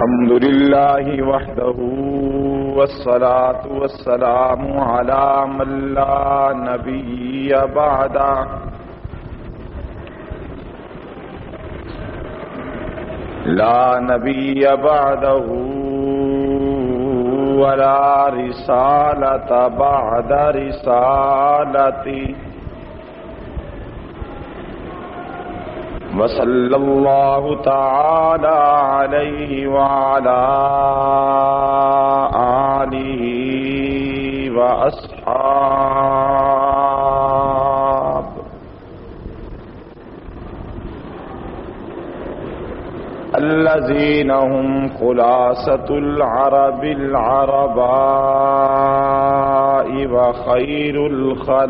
الحمد لله وحده والصلاة والسلام على من لا نبي بعده لا نبي بعده ولا رسالة بعد رسالته وصلى الله تعالى عليه وعلى آله وأصحابه الذين هم خلاصة العرب العرباء وخير الخلائق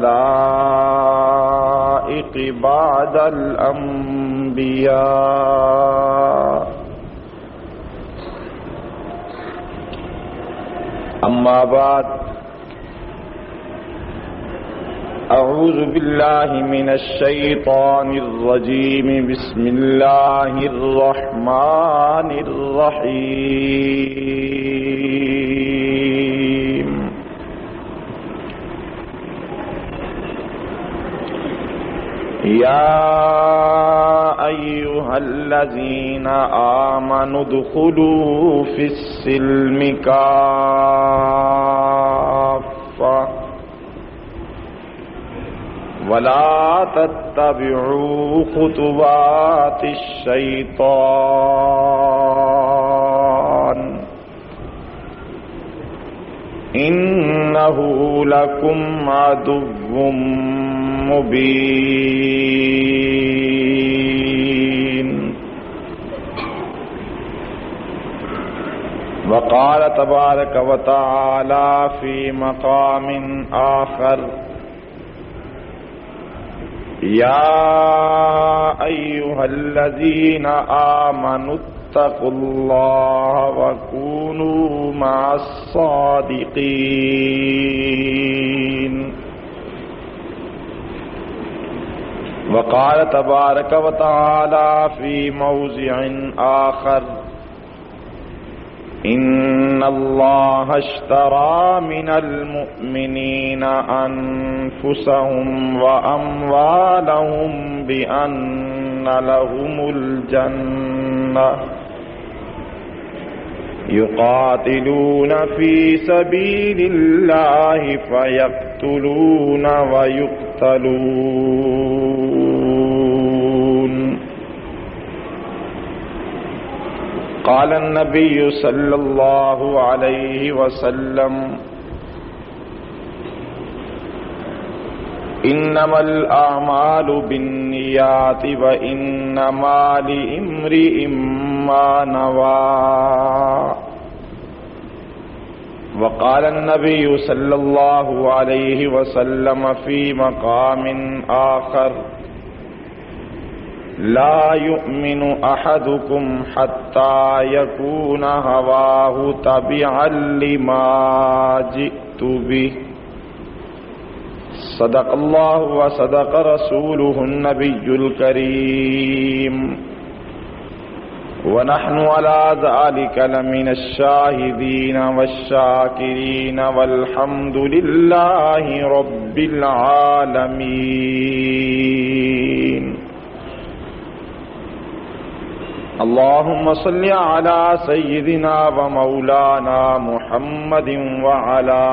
بعد الأنبياء. أما بعد، أعوذ بالله من الشيطان الرجيم. بسم الله الرحمن الرحيم. يا أيها الذين آمنوا ادخلوا في السلم كافة ولا تتبعوا خطوات الشيطان إنه لكم عدو مبين. وقال تبارك وتعالى في مقام آخر: يا أيها الذين آمنوا اتقوا الله وكونوا مع الصادقين. وقال تبارك وتعالى في موضع آخر: إن الله اشترى من المؤمنين أنفسهم وأموالهم بأن لهم الجنة يقاتلون في سبيل الله فيقتلون ويقتلون. قال النبي صلى الله عليه وسلم: إنما الأعمال بالنيات وإنما لامرئ ما نوى. وقال النبي صلى الله عليه وسلم في مقام آخر: لا يؤمن أحدكم حتى يكون هواه تبعا لما جئت به. صدق الله وصدق رسوله النبي الكريم، ونحن على ذلك لمن الشاهدين والشاكرين، والحمد لله رب العالمين. اللهم صل على سيدنا ومولانا محمد وعلى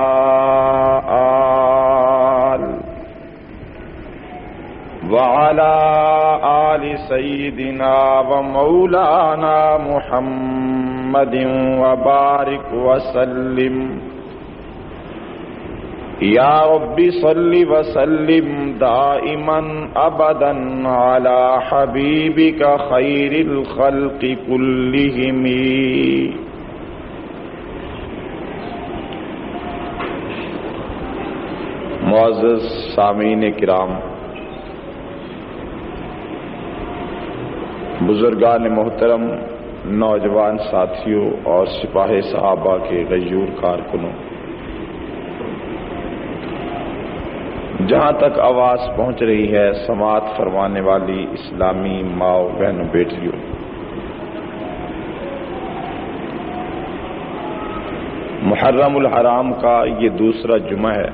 آل سيدنا ومولانا محمد وبارك وسلم. یا رب صل وسلم دائما ابدا على حبیبک خیر الخلق كلهم. معزز سامعین کرام، بزرگان محترم، نوجوان ساتھیوں اور سپاہ صحابہ کے غیور کارکنوں، جہاں تک آواز پہنچ رہی ہے سماعت فرمانے والی اسلامی ماؤں بہنوں بیٹیوں، محرم الحرام کا یہ دوسرا جمعہ ہے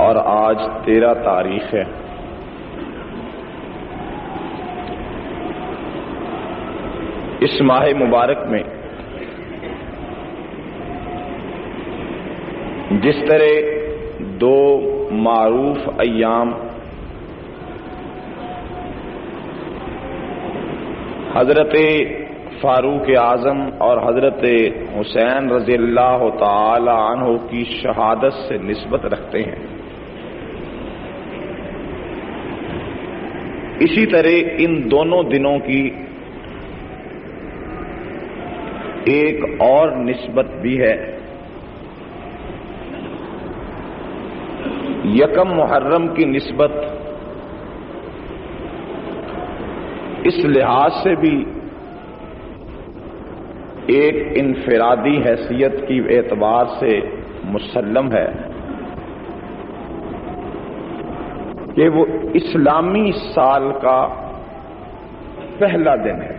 اور آج 13 تاریخ ہے۔ اس ماہ مبارک میں جس طرح دو معروف ایام حضرت فاروق اعظم اور حضرت حسین رضی اللہ تعالی عنہ کی شہادت سے نسبت رکھتے ہیں، اسی طرح ان دونوں دنوں کی ایک اور نسبت بھی ہے۔ یکم محرم کی نسبت اس لحاظ سے بھی ایک انفرادی حیثیت کی اعتبار سے مسلم ہے کہ وہ اسلامی سال کا پہلا دن ہے۔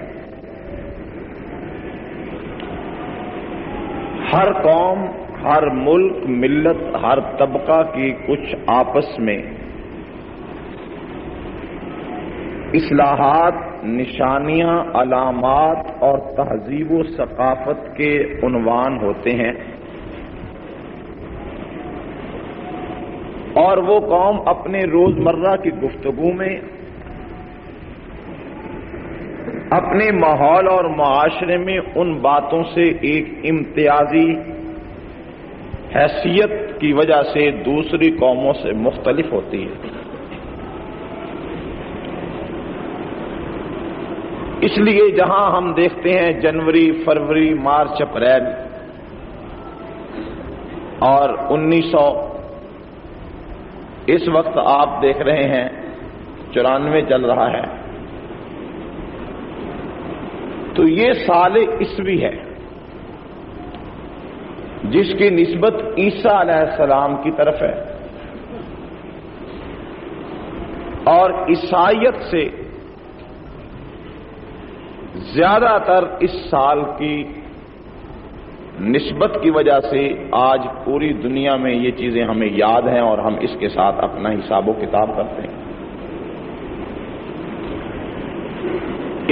ہر قوم، ہر ملک، ملت، ہر طبقہ کی کچھ آپس میں اصلاحات، نشانیاں، علامات اور تہذیب و ثقافت کے عنوان ہوتے ہیں، اور وہ قوم اپنے روزمرہ کی گفتگو میں اپنے ماحول اور معاشرے میں ان باتوں سے ایک امتیازی حیثیت کی وجہ سے دوسری قوموں سے مختلف ہوتی ہے۔ اس لیے جہاں ہم دیکھتے ہیں جنوری، فروری، مارچ، اپریل اور 1900، اس وقت آپ دیکھ رہے ہیں 94 چل رہا ہے، تو یہ سال عیسوی ہے جس کی نسبت عیسیٰ علیہ السلام کی طرف ہے، اور عیسائیت سے زیادہ تر اس سال کی نسبت کی وجہ سے آج پوری دنیا میں یہ چیزیں ہمیں یاد ہیں اور ہم اس کے ساتھ اپنا حساب و کتاب کرتے ہیں۔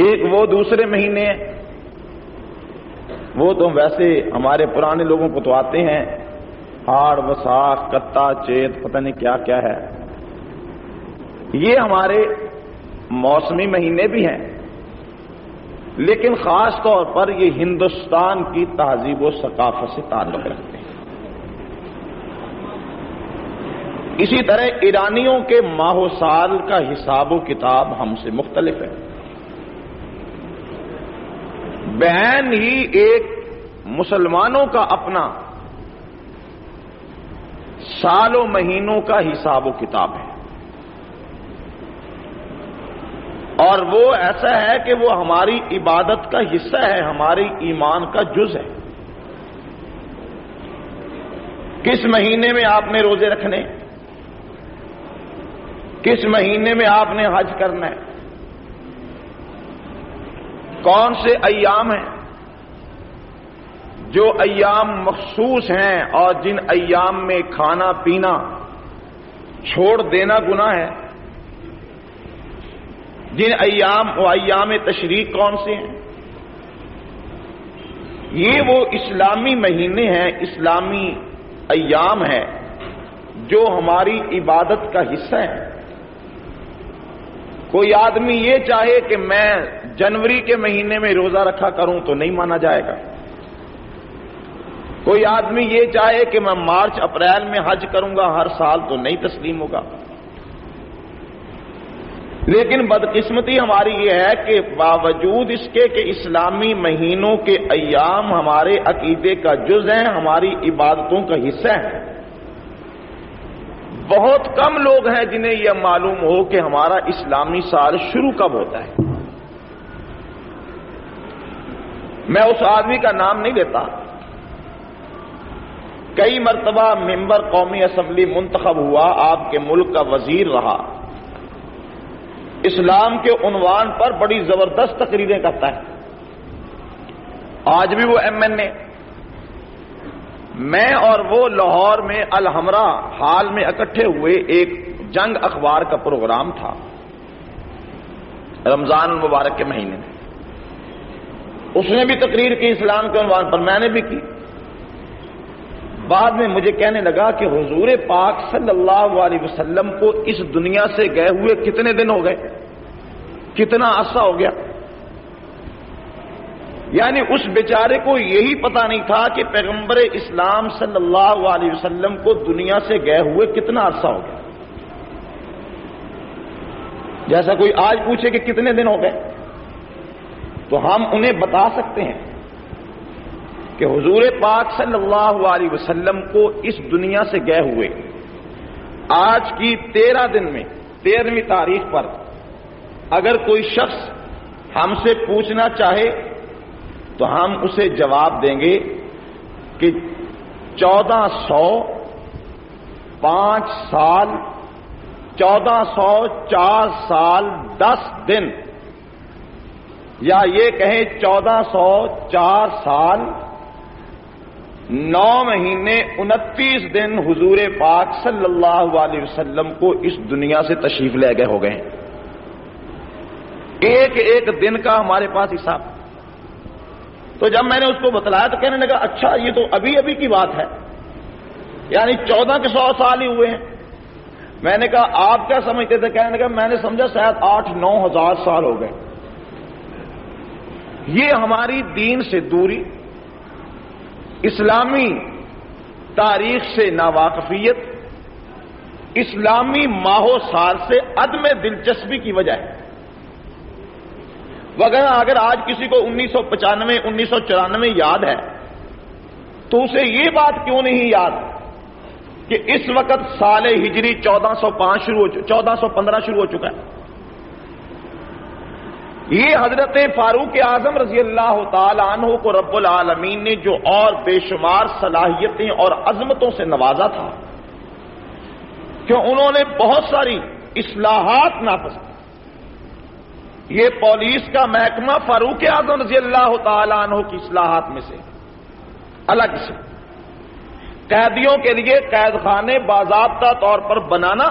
ایک وہ دوسرے مہینے، وہ تو ویسے ہمارے پرانے لوگوں کو تو آتے ہیں، ہاڑ، وساخ، کتا، چیت، پتہ نہیں کیا کیا ہے، یہ ہمارے موسمی مہینے بھی ہیں، لیکن خاص طور پر یہ ہندوستان کی تہذیب و ثقافت سے تعلق رکھتے ہیں۔ اسی طرح ایرانیوں کے ماہ و سال کا حساب و کتاب ہم سے مختلف ہے۔ بعین ہی ایک مسلمانوں کا اپنا سال و مہینوں کا حساب و کتاب ہے، اور وہ ایسا ہے کہ وہ ہماری عبادت کا حصہ ہے، ہماری ایمان کا جز ہے۔ کس مہینے میں آپ نے روزے رکھنے، کس مہینے میں آپ نے حج کرنا ہے، کون سے ایام ہیں، جو ایام مخصوص ہیں اور جن ایام میں کھانا پینا چھوڑ دینا گناہ ہے، جن ایام تشریق کون سے ہیں، یہ وہ اسلامی مہینے ہیں، اسلامی ایام ہیں جو ہماری عبادت کا حصہ ہیں۔ کوئی آدمی یہ چاہے کہ میں جنوری کے مہینے میں روزہ رکھا کروں تو نہیں مانا جائے گا، کوئی آدمی یہ چاہے کہ میں مارچ اپریل میں حج کروں گا ہر سال تو نہیں تسلیم ہوگا۔ لیکن بدقسمتی ہماری یہ ہے کہ باوجود اس کے کہ اسلامی مہینوں کے ایام ہمارے عقیدے کا جز ہیں، ہماری عبادتوں کا حصہ ہیں، بہت کم لوگ ہیں جنہیں یہ معلوم ہو کہ ہمارا اسلامی سال شروع کب ہوتا ہے۔ میں اس آدمی کا نام نہیں لیتا، کئی مرتبہ ممبر قومی اسمبلی منتخب ہوا، آپ کے ملک کا وزیر رہا، اسلام کے عنوان پر بڑی زبردست تقریریں کرتا ہے، آج بھی وہ ایم این اے، میں اور وہ لاہور میں الحمرا ہال میں اکٹھے ہوئے، ایک جنگ اخبار کا پروگرام تھا رمضان المبارک کے مہینے میں، اس نے بھی تقریر کی اسلام کے عنوان پر، میں نے بھی کی۔ بعد میں مجھے کہنے لگا کہ حضور پاک صلی اللہ علیہ وسلم کو اس دنیا سے گئے ہوئے کتنے دن ہو گئے، کتنا عرصہ ہو گیا؟ یعنی اس بیچارے کو یہی پتہ نہیں تھا کہ پیغمبر اسلام صلی اللہ علیہ وسلم کو دنیا سے گئے ہوئے کتنا عرصہ ہو گیا۔ جیسا کوئی آج پوچھے کہ کتنے دن ہو گئے، تو ہم انہیں بتا سکتے ہیں کہ حضور پاک صلی اللہ علیہ وسلم کو اس دنیا سے گئے ہوئے آج کی 13 دن میں 13ویں تاریخ پر اگر کوئی شخص ہم سے پوچھنا چاہے تو ہم اسے جواب دیں گے کہ 1405 سال 1404 سال 10 دن، یا یہ کہیں 1404 سال 9 مہینے 29 دن حضور پاک صلی اللہ علیہ وسلم کو اس دنیا سے تشریف لے گئے ہو گئے ہیں۔ ایک ایک دن کا ہمارے پاس حساب۔ تو جب میں نے اس کو بتلایا تو کہنے لگا اچھا یہ تو ابھی ابھی کی بات ہے، یعنی 1400 سال ہی ہوئے ہیں۔ میں نے کہا آپ کیا سمجھتے تھے؟ کہنے لگا میں نے سمجھا شاید 8-9 ہزار سال ہو گئے۔ یہ ہماری دین سے دوری، اسلامی تاریخ سے ناواقفیت، اسلامی ماہ و سال سے عدم دلچسپی کی وجہ ہے۔ وغیرہ اگر آج کسی کو 1995 1994 یاد ہے تو اسے یہ بات کیوں نہیں یاد کہ اس وقت سال ہجری 1415 شروع ہو چکا ہے۔ یہ حضرت فاروق اعظم رضی اللہ تعالی عنہ کو رب العالمین نے جو اور بے شمار صلاحیتیں اور عظمتوں سے نوازا تھا کہ انہوں نے بہت ساری اصلاحات نافذ کی۔ یہ پولیس کا محکمہ فاروق اعظم رضی اللہ تعالی عنہ کی اصلاحات میں سے الگ سے، قیدیوں کے لیے قید خانے باضابطہ طور پر بنانا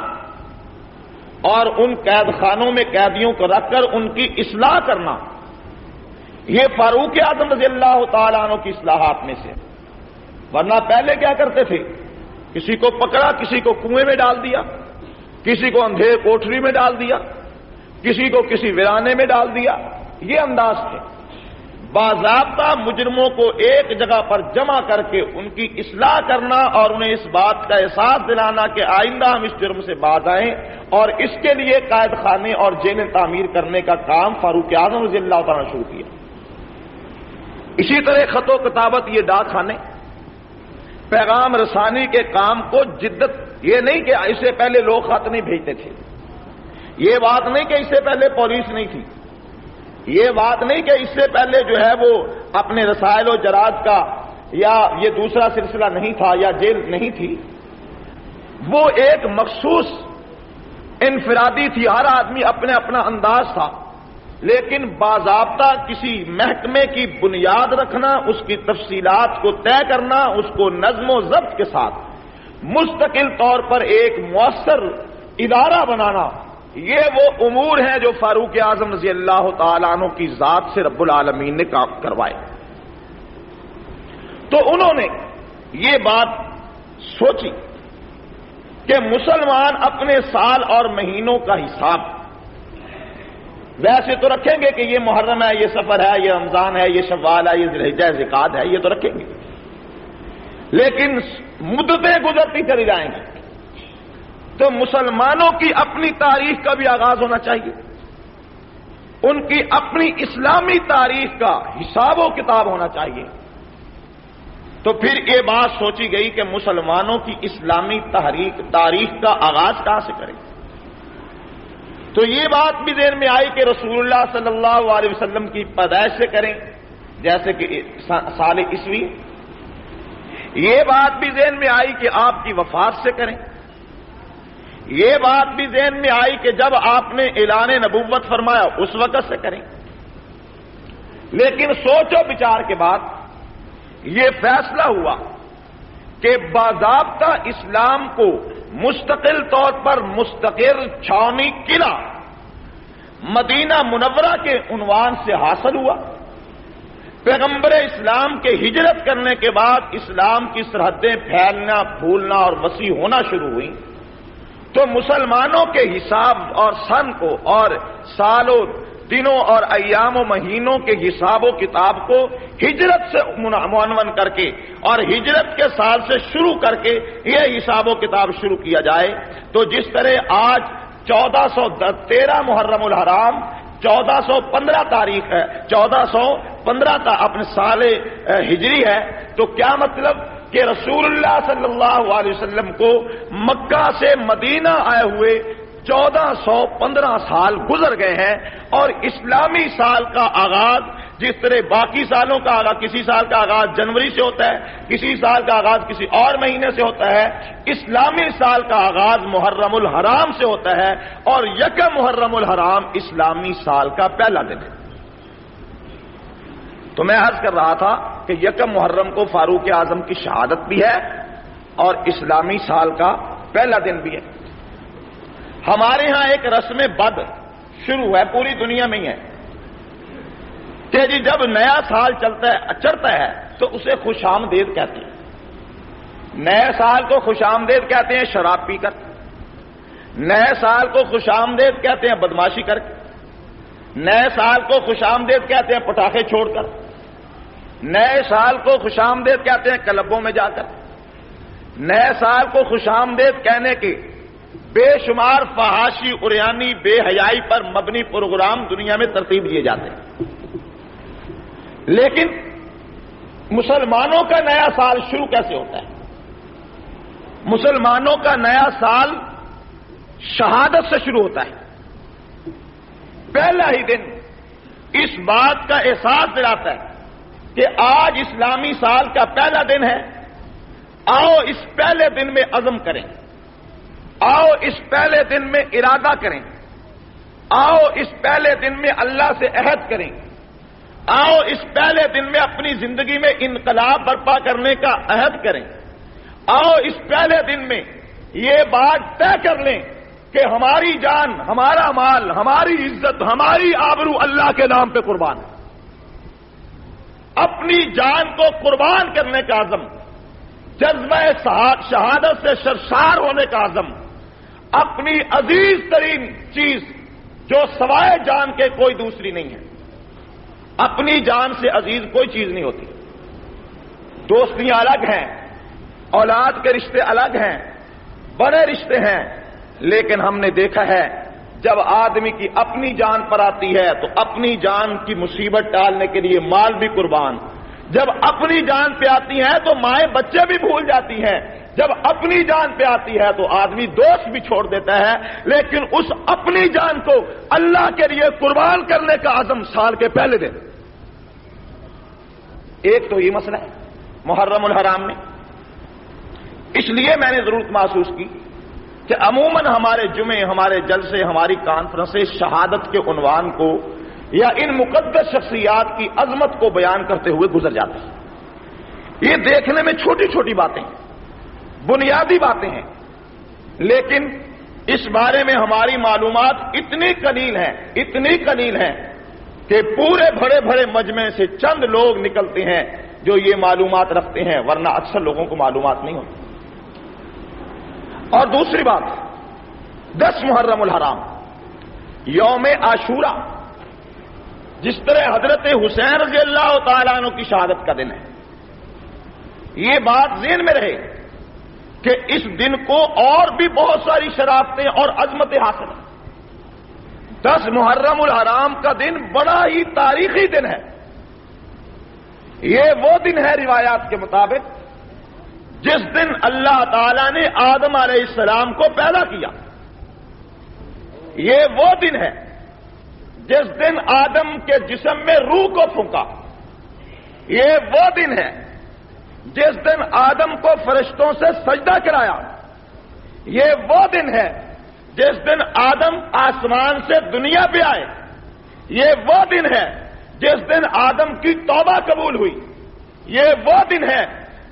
اور ان قید خانوں میں قیدیوں کو رکھ کر ان کی اصلاح کرنا، یہ فاروق اعظم رضی اللہ تعالی عنہ کی اصلاحات میں سے۔ ورنہ پہلے کیا کرتے تھے؟ کسی کو پکڑا، کسی کو کنویں میں ڈال دیا، کسی کو اندھیر کوٹری میں ڈال دیا، کسی کو کسی ویرانے میں ڈال دیا، یہ انداز تھے۔ باضابطہ مجرموں کو ایک جگہ پر جمع کر کے ان کی اصلاح کرنا اور انہیں اس بات کا احساس دلانا کہ آئندہ ہم اس جرم سے باز آئیں، اور اس کے لیے قید خانے اور جیلیں تعمیر کرنے کا کام فاروق اعظم رضی اللہ تعالیٰ نے شروع کیا۔ اسی طرح خط و کتابت، یہ ڈاک خانے، پیغام رسانی کے کام کو جدت، یہ نہیں کہ اس سے پہلے لوگ خط نہیں بھیجتے تھے، یہ بات نہیں کہ اس سے پہلے پولیس نہیں تھی، یہ بات نہیں کہ اس سے پہلے جو ہے وہ اپنے رسائل و جرائد کا یا یہ دوسرا سلسلہ نہیں تھا یا جیل نہیں تھی۔ وہ ایک مخصوص انفرادی تھی، ہر آدمی اپنے اپنا انداز تھا، لیکن باضابطہ کسی محکمے کی بنیاد رکھنا، اس کی تفصیلات کو طے کرنا، اس کو نظم و ضبط کے ساتھ مستقل طور پر ایک مؤثر ادارہ بنانا، یہ وہ امور ہیں جو فاروق اعظم رضی اللہ تعالیٰ عنہ کی ذات سے رب العالمین نے کام کروائے۔ تو انہوں نے یہ بات سوچی کہ مسلمان اپنے سال اور مہینوں کا حساب ویسے تو رکھیں گے کہ یہ محرم ہے، یہ سفر ہے، یہ رمضان ہے، یہ شوال ہے، یہ ذی الحجہ ذوالقعدہ ہے، یہ تو رکھیں گے، لیکن مدتیں گزرتی چلی جائیں گی تو مسلمانوں کی اپنی تاریخ کا بھی آغاز ہونا چاہیے، ان کی اپنی اسلامی تاریخ کا حساب و کتاب ہونا چاہیے۔ تو پھر یہ بات سوچی گئی کہ مسلمانوں کی اسلامی تاریخ کا آغاز کہاں سے کریں؟ تو یہ بات بھی ذہن میں آئی کہ رسول اللہ صلی اللہ علیہ وسلم کی پیدائش سے کریں، جیسے کہ سال عیسوی۔ یہ بات بھی ذہن میں آئی کہ آپ کی وفات سے کریں۔ یہ بات بھی ذہن میں آئی کہ جب آپ نے اعلان نبوت فرمایا اس وقت سے کریں۔ لیکن سوچ و بچار کے بعد یہ فیصلہ ہوا کہ باضابطہ اسلام کو مستقل طور پر مستقر چھاونی قلعہ مدینہ منورہ کے عنوان سے حاصل ہوا۔ پیغمبر اسلام کے ہجرت کرنے کے بعد اسلام کی سرحدیں پھیلنا، پھولنا اور وسیع ہونا شروع ہوئیں، تو مسلمانوں کے حساب اور سن کو اور سالوں، دنوں اور ایام و مہینوں کے حساب و کتاب کو ہجرت سے معنون کر کے اور ہجرت کے سال سے شروع کر کے یہ حساب و کتاب شروع کیا جائے، تو جس طرح آج 1413 محرم الحرام 1415 تاریخ ہے، 1415 کا اپنے سال ہجری ہے، تو کیا مطلب کہ رسول اللہ صلی اللہ علیہ وسلم کو مکہ سے مدینہ آئے ہوئے 1415 سال گزر گئے ہیں، اور اسلامی سال کا آغاز جس طرح باقی سالوں کا آغاز، کسی سال کا آغاز جنوری سے ہوتا ہے، کسی سال کا آغاز کسی اور مہینے سے ہوتا ہے، اسلامی سال کا آغاز محرم الحرام سے ہوتا ہے، اور یکم محرم الحرام اسلامی سال کا پہلا دن ہے۔ تو میں عرض کر رہا تھا کہ یکم محرم کو فاروق اعظم کی شہادت بھی ہے اور اسلامی سال کا پہلا دن بھی ہے۔ ہمارے ہاں ایک رسم بد شروع ہے، پوری دنیا میں ہی ہے، کہ جی جب نیا سال چڑھتا ہے تو اسے خوش آمدید کہتے ہیں۔ نئے سال کو خوش آمدید کہتے ہیں شراب پی کر، نئے سال کو خوش آمدید کہتے ہیں بدماشی کر کے، نئے سال کو خوش آمدید کہتے ہیں پٹاخے چھوڑ کر، نئے سال کو خوش آمدید کہتے ہیں کلبوں میں جا کر، نئے سال کو خوش آمدید کہنے کے بے شمار فحاشی، عریانی، بے حیائی پر مبنی پروگرام دنیا میں ترتیب دیے جاتے ہیں۔ لیکن مسلمانوں کا نیا سال شروع کیسے ہوتا ہے؟ مسلمانوں کا نیا سال شہادت سے شروع ہوتا ہے۔ پہلا ہی دن اس بات کا احساس دلاتا ہے کہ آج اسلامی سال کا پہلا دن ہے، آؤ اس پہلے دن میں عزم کریں، آؤ اس پہلے دن میں ارادہ کریں، آؤ اس پہلے دن میں اللہ سے عہد کریں، آؤ اس پہلے دن میں اپنی زندگی میں انقلاب برپا کرنے کا عہد کریں، آؤ اس پہلے دن میں یہ بات طے کر لیں کہ ہماری جان، ہمارا مال، ہماری عزت، ہماری آبرو اللہ کے نام پہ قربان ہے۔ اپنی جان کو قربان کرنے کا عزم، جذبہ شہادت سے سرشار ہونے کا عزم، اپنی عزیز ترین چیز جو سوائے جان کے کوئی دوسری نہیں ہے، اپنی جان سے عزیز کوئی چیز نہیں ہوتی۔ دوستیاں الگ ہیں، اولاد کے رشتے الگ ہیں، بڑے رشتے ہیں، لیکن ہم نے دیکھا ہے جب آدمی کی اپنی جان پر آتی ہے تو اپنی جان کی مصیبت ٹالنے کے لیے مال بھی قربان، جب اپنی جان پہ آتی ہے تو مائیں بچے بھی بھول جاتی ہیں، جب اپنی جان پہ آتی ہے تو آدمی دوست بھی چھوڑ دیتا ہے، لیکن اس اپنی جان کو اللہ کے لیے قربان کرنے کا عزم سال کے پہلے دن۔ ایک تو یہ مسئلہ ہے محرم الحرام میں۔ اس لیے میں نے ضرورت محسوس کی کہ عموماً ہمارے جمعے، ہمارے جلسے، ہماری کانفرنسیں شہادت کے عنوان کو یا ان مقدس شخصیات کی عظمت کو بیان کرتے ہوئے گزر جاتے ہیں۔ یہ دیکھنے میں چھوٹی چھوٹی باتیں ہیں، بنیادی باتیں ہیں، لیکن اس بارے میں ہماری معلومات اتنی قلیل ہیں کہ پورے بڑے بڑے مجمع سے چند لوگ نکلتے ہیں جو یہ معلومات رکھتے ہیں، ورنہ اکثر لوگوں کو معلومات نہیں ہوتی۔ اور دوسری بات، 10 محرم الحرام یوم عاشوراء، جس طرح حضرت حسین رضی اللہ تعالیٰ عنہ کی شہادت کا دن ہے، یہ بات ذہن میں رہے کہ اس دن کو اور بھی بہت ساری شرافتیں اور عظمتیں حاصل ہیں۔ 10 محرم الحرام کا دن بڑا ہی تاریخی دن ہے۔ یہ وہ دن ہے روایات کے مطابق جس دن اللہ تعالیٰ نے آدم علیہ السلام کو پیدا کیا۔ یہ وہ دن ہے جس دن آدم کے جسم میں روح کو پھونکا۔ یہ وہ دن ہے جس دن آدم کو فرشتوں سے سجدہ کرایا۔ یہ وہ دن ہے جس دن آدم آسمان سے دنیا پہ آئے۔ یہ وہ دن ہے جس دن آدم کی توبہ قبول ہوئی، یہ وہ دن ہے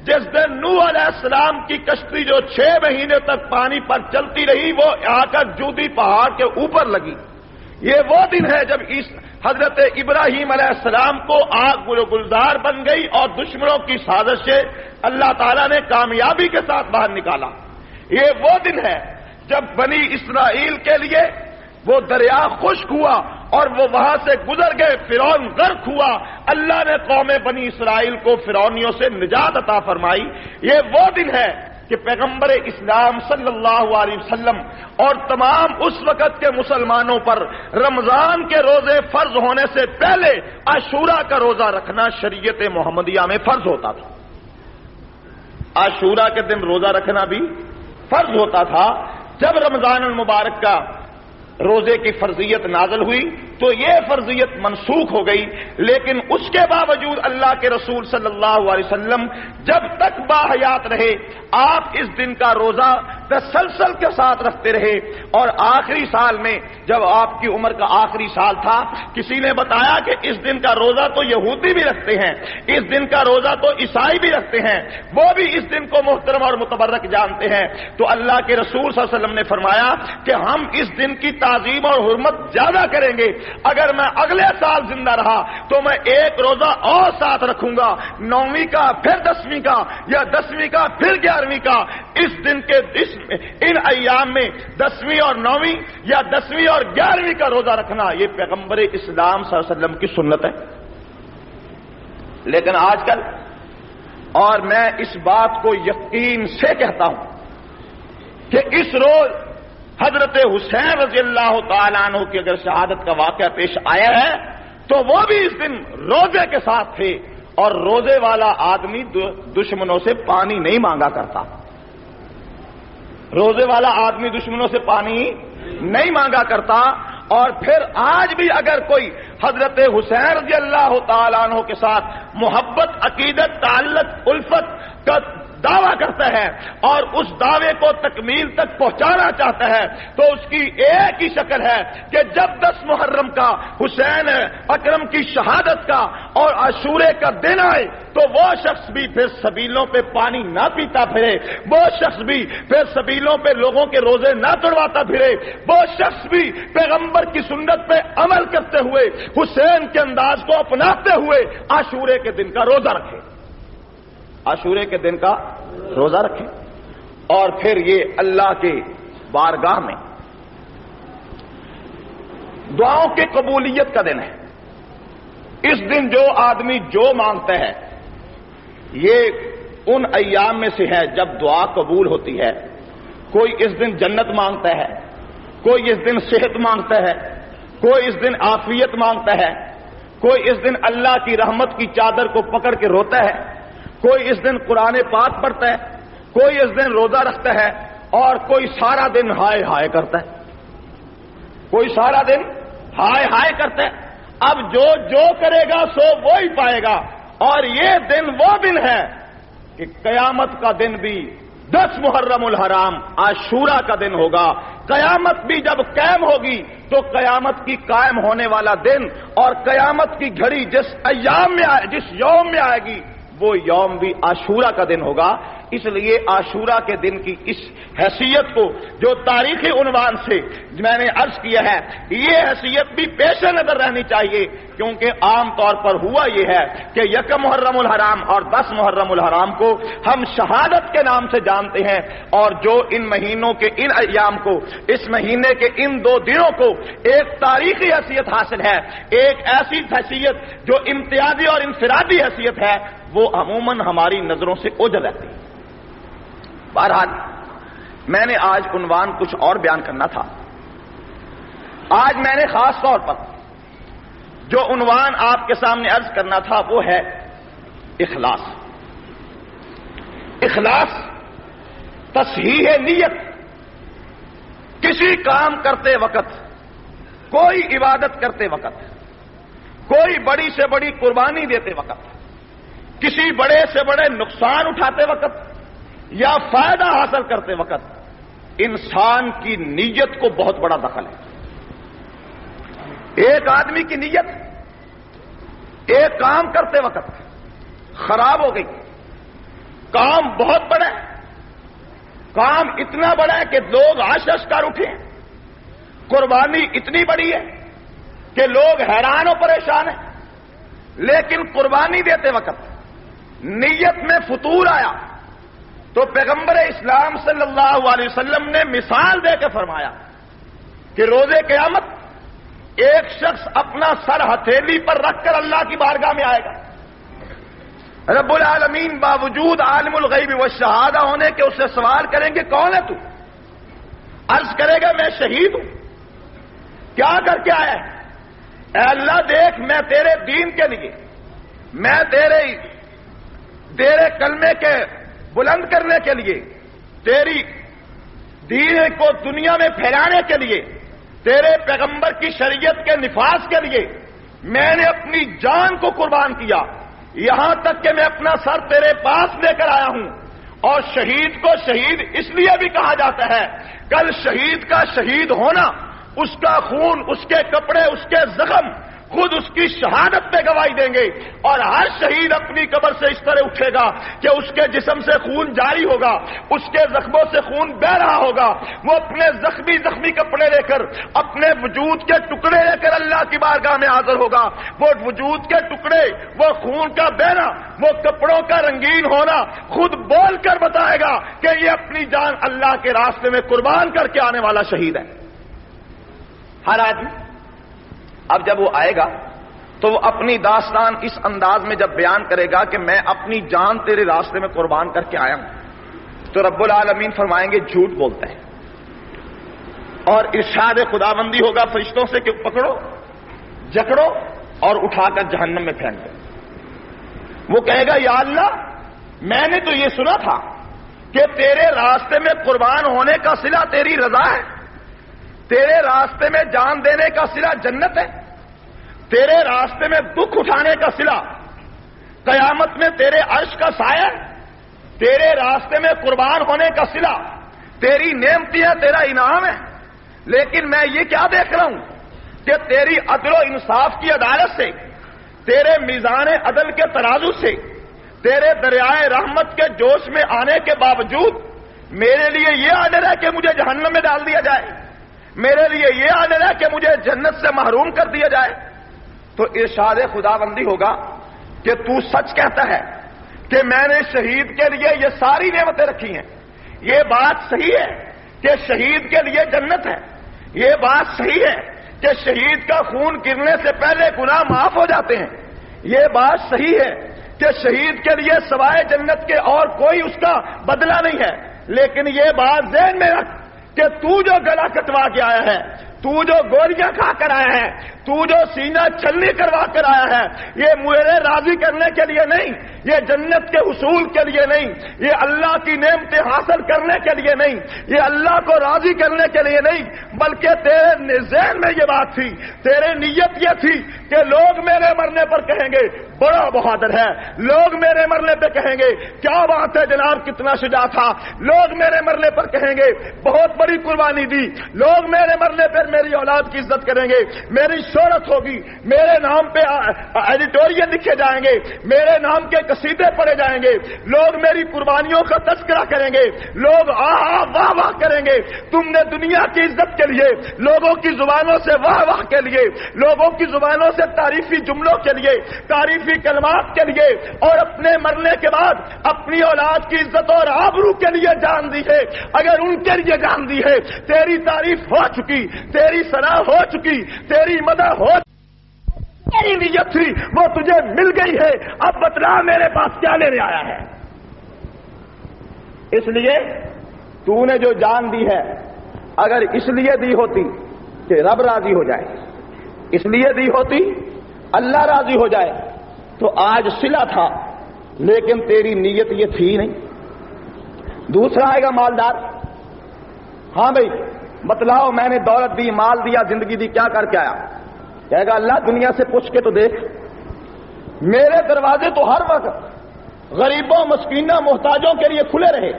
جس دن نوح علیہ السلام کی کشتی جو 6 مہینے تک پانی پر چلتی رہی وہ آ کر جودی پہاڑ کے اوپر لگی، یہ وہ دن ہے جب حضرت ابراہیم علیہ السلام کو آگ گلزار بن گئی اور دشمنوں کی سازش سے اللہ تعالیٰ نے کامیابی کے ساتھ باہر نکالا، یہ وہ دن ہے جب بنی اسرائیل کے لیے وہ دریا خشک ہوا اور وہ وہاں سے گزر گئے، فرعون غرق ہوا، اللہ نے قوم بنی اسرائیل کو فرعونیوں سے نجات عطا فرمائی، یہ وہ دن ہے کہ پیغمبر اسلام صلی اللہ علیہ وسلم اور تمام اس وقت کے مسلمانوں پر رمضان کے روزے فرض ہونے سے پہلے عاشورہ کا روزہ رکھنا شریعت محمدیہ میں فرض ہوتا تھا۔ عاشورہ کے دن روزہ رکھنا بھی فرض ہوتا تھا۔ جب رمضان المبارک کا روزے کی فرضیت نازل ہوئی تو یہ فرضیت منسوخ ہو گئی، لیکن اس کے باوجود اللہ کے رسول صلی اللہ علیہ وسلم جب تک باحیات رہے آپ اس دن کا روزہ تسلسل کے ساتھ رکھتے رہے، اور آخری سال میں جب آپ کی عمر کا آخری سال تھا کسی نے بتایا کہ اس دن کا روزہ تو یہودی بھی رکھتے ہیں، اس دن کا روزہ تو عیسائی بھی رکھتے ہیں، وہ بھی اس دن کو محترم اور متبرک جانتے ہیں، تو اللہ کے رسول صلی اللہ علیہ وسلم نے فرمایا کہ ہم اس دن کی تعظیم اور حرمت زیادہ کریں گے، اگر میں اگلے سال زندہ رہا تو میں ایک روزہ اور ساتھ رکھوں گا، 9ویں کا پھر 10ویں کا یا 10ویں کا پھر 11ویں کا، اس دن کے ان ایام میں 10ویں اور 9ویں یا 10ویں اور 11ویں کا روزہ رکھنا یہ پیغمبر اسلام صلی اللہ علیہ وسلم کی سنت ہے۔ لیکن آج کل، اور میں اس بات کو یقین سے کہتا ہوں کہ اس روز حضرت حسین رضی اللہ تعالیٰ عنہ کی اگر شہادت کا واقعہ پیش آیا ہے تو وہ بھی اس دن روزے کے ساتھ تھے، اور روزے والا آدمی دشمنوں سے پانی نہیں مانگا کرتا، روزے والا آدمی دشمنوں سے پانی نہیں مانگا کرتا۔ اور پھر آج بھی اگر کوئی حضرت حسین رضی اللہ تعالیٰ عنہ کے ساتھ محبت، عقیدت، تعلق، الفت کا دعویٰ کرتا ہے اور اس دعوے کو تکمیل تک پہنچانا چاہتا ہے تو اس کی ایک ہی شکل ہے کہ جب 10 محرم کا حسین اکرم کی شہادت کا اور عاشورے کا دن آئے تو وہ شخص بھی پھر سبیلوں پہ پانی نہ پیتا پھرے، وہ شخص بھی پھر سبیلوں پہ لوگوں کے روزے نہ توڑواتا پھرے، وہ شخص بھی پیغمبر کی سنت پہ عمل کرتے ہوئے حسین کے انداز کو اپناتے ہوئے عاشورے کے دن کا روزہ رکھے، عاشورے کے دن کا روزہ رکھیں۔ اور پھر یہ اللہ کے بارگاہ میں دعاؤں کی قبولیت کا دن ہے۔ اس دن جو آدمی جو مانگتا ہے یہ ان ایام میں سے ہے جب دعا قبول ہوتی ہے۔ کوئی اس دن جنت مانگتا ہے، کوئی اس دن صحت مانگتا ہے، کوئی اس دن عافیت مانگتا ہے، کوئی اس دن اللہ کی رحمت کی چادر کو پکڑ کے روتا ہے، کوئی اس دن قرآن پاک پڑھتا ہے، کوئی اس دن روزہ رکھتا ہے، اور کوئی سارا دن ہائے ہائے کرتا ہے، کوئی سارا دن ہائے ہائے کرتا ہے۔ اب جو جو کرے گا سو وہی پائے گا، اور یہ دن وہ دن ہے کہ قیامت کا دن بھی 10 محرم الحرام عاشورہ کا دن ہوگا۔ قیامت بھی جب قائم ہوگی تو قیامت کی قائم ہونے والا دن اور قیامت کی گھڑی جس یوم میں آئے گی وہ یوم بھی عاشورہ کا دن ہوگا۔ اس لیے عاشورہ کے دن کی اس حیثیت کو جو تاریخی عنوان سے میں نے عرض کیا ہے یہ حیثیت بھی پیش نظر رہنی چاہیے، کیونکہ عام طور پر ہوا یہ ہے کہ 1 محرم الحرام اور 10 محرم الحرام کو ہم شہادت کے نام سے جانتے ہیں، اور جو ان مہینوں کے ان ایام کو، اس مہینے کے ان 2 دنوں کو ایک تاریخی حیثیت حاصل ہے، ایک ایسی حیثیت جو امتیازی اور انفرادی حیثیت ہے، وہ عموماً ہماری نظروں سے اوجھل رہتی ہے۔ بہرحال میں نے آج عنوان کچھ اور بیان کرنا تھا۔ آج میں نے خاص طور پر جو عنوان آپ کے سامنے عرض کرنا تھا وہ ہے اخلاص۔ اخلاص تصحیح نیت، کسی کام کرتے وقت، کوئی عبادت کرتے وقت، کوئی بڑی سے بڑی قربانی دیتے وقت، کسی بڑے سے بڑے نقصان اٹھاتے وقت یا فائدہ حاصل کرتے وقت انسان کی نیت کو بہت بڑا دخل ہے۔ ایک آدمی کی نیت ایک کام کرتے وقت خراب ہو گئی. کام بہت بڑا ہے، کام اتنا بڑا ہے کہ لوگ آشش کر اٹھے. قربانی اتنی بڑی ہے کہ لوگ حیران و پریشان ہیں. لیکن قربانی دیتے وقت نیت میں فطور آیا تو پیغمبر اسلام صلی اللہ علیہ وسلم نے مثال دے کے فرمایا کہ روزے قیامت ایک شخص اپنا سر ہتھیلی پر رکھ کر اللہ کی بارگاہ میں آئے گا. رب العالمین باوجود عالم الغیب والشہادہ ہونے کے اس سے سوال کریں گے کون ہے تو؟ عرض کرے گا میں شہید ہوں. کیا کر کے آیا ہے؟ اے اللہ دیکھ میں تیرے دین کے لیے، میں تیرے کلمے کے بلند کرنے کے لیے، تیری دین کو دنیا میں پھیلانے کے لیے، تیرے پیغمبر کی شریعت کے نفاذ کے لیے میں نے اپنی جان کو قربان کیا، یہاں تک کہ میں اپنا سر تیرے پاس لے کر آیا ہوں. اور شہید کو شہید اس لیے بھی کہا جاتا ہے، کل شہید کا شہید ہونا، اس کا خون، اس کے کپڑے، اس کے زخم خود اس کی شہادت پہ گواہی دیں گے. اور ہر شہید اپنی قبر سے اس طرح اٹھے گا کہ اس کے جسم سے خون جاری ہوگا، اس کے زخموں سے خون بہ رہا ہوگا. وہ اپنے زخمی کپڑے لے کر، اپنے وجود کے ٹکڑے لے کر اللہ کی بارگاہ میں حاضر ہوگا. وہ وجود کے ٹکڑے، وہ خون کا بہنا، وہ کپڑوں کا رنگین ہونا خود بول کر بتائے گا کہ یہ اپنی جان اللہ کے راستے میں قربان کر کے آنے والا شہید ہے. ہر آدمی اب جب وہ آئے گا تو وہ اپنی داستان اس انداز میں جب بیان کرے گا کہ میں اپنی جان تیرے راستے میں قربان کر کے آیا ہوں، تو رب العالمین فرمائیں گے جھوٹ بولتا ہے. اور ارشاد خداوندی ہوگا فرشتوں سے کہ پکڑو، جکڑو اور اٹھا کر جہنم میں پھینک دو. وہ کہے گا یا اللہ میں نے تو یہ سنا تھا کہ تیرے راستے میں قربان ہونے کا صلہ تیری رضا ہے، تیرے راستے میں جان دینے کا صلہ جنت ہے، تیرے راستے میں دکھ اٹھانے کا صلہ قیامت میں تیرے عرش کا سایہ، تیرے راستے میں قربان ہونے کا صلہ تیری نعمتیں ہیں، تیرا انعام ہے. لیکن میں یہ کیا دیکھ رہا ہوں کہ تیری عدل و انصاف کی عدالت سے، تیرے میزان عدل کے ترازو سے، تیرے دریائے رحمت کے جوش میں آنے کے باوجود میرے لیے یہ آڈر ہے کہ مجھے جہنم میں ڈال دیا جائے، میرے لیے یہ آڈر ہے کہ مجھے جنت سے محروم کر دیا جائے. تو ارشاد خداوندی ہوگا کہ تو سچ کہتا ہے کہ میں نے شہید کے لیے یہ ساری نعمتیں رکھی ہیں. یہ بات صحیح ہے کہ شہید کے لیے جنت ہے، یہ بات صحیح ہے کہ شہید کا خون گرنے سے پہلے گناہ معاف ہو جاتے ہیں، یہ بات صحیح ہے کہ شہید کے لیے سوائے جنت کے اور کوئی اس کا بدلہ نہیں ہے. لیکن یہ بات ذہن میں رکھ کہ تو جو گلا کٹوا کے آیا ہے، تو جو گولیاں کھا کر آیا ہے، تو جو سینہ چھلنی کروا کر آیا ہے، یہ مجھے راضی کرنے کے لیے نہیں، یہ جنت کے حصول کے لیے نہیں، یہ اللہ کی نعمتیں حاصل کرنے کے لیے نہیں، یہ اللہ کو راضی کرنے کے لیے نہیں، بلکہ تیرے ذہن میں یہ بات تھی، تیرے نیت یہ تھی کہ لوگ میرے مرنے پر کہیں گے بڑا بہادر ہے، لوگ میرے مرنے پہ کہیں گے کیا بات ہے جناب کتنا شجاع تھا، لوگ میرے مرنے پر کہیں گے بہت بڑی قربانی دی، لوگ میرے مرنے پر میری اولاد کی عزت کریں گے، میری شہرت ہوگی، میرے نام پہ ایڈیٹوریل لکھے جائیں گے، میرے نام کے قصیدے پڑھے جائیں گے، لوگ میری قربانیوں کا تذکرہ کریں گے، لوگ آہا واہ واہ کریں گے. تم نے دنیا کی عزت کے لیے، لوگوں کی زبانوں سے واہ واہ کے لیے، لوگوں کی زبانوں سے تعریفی جملوں کے لیے، تعریفی کلمات کے لیے، اور اپنے مرنے کے بعد اپنی اولاد کی عزت اور آبرو کے لیے جان دی ہے. اگر ان کے لیے جان دی ہے، تیری تعریف ہو چکی، تیری ثنا ہو چکی، تیری مدح ہو چکی، تیری نیت تھی وہ تجھے مل گئی ہے. اب بتلا میرے پاس کیا لینے آیا ہے. اس لیے تو نے جو جان دی ہے، اگر اس لیے دی ہوتی کہ رب راضی ہو جائے، اس لیے دی ہوتی اللہ راضی ہو جائے، تو آج صلہ تھا. لیکن تیری نیت یہ تھی نہیں. دوسرا آئے گا مالدار، ہاں بھائی بتلاؤ میں نے دولت دی، مال دیا، زندگی دی، کیا کر کے آیا؟ کہے گا اللہ دنیا سے پوچھ کے تو دیکھ، میرے دروازے تو ہر وقت غریبوں، مسکینوں، محتاجوں کے لیے کھلے رہے،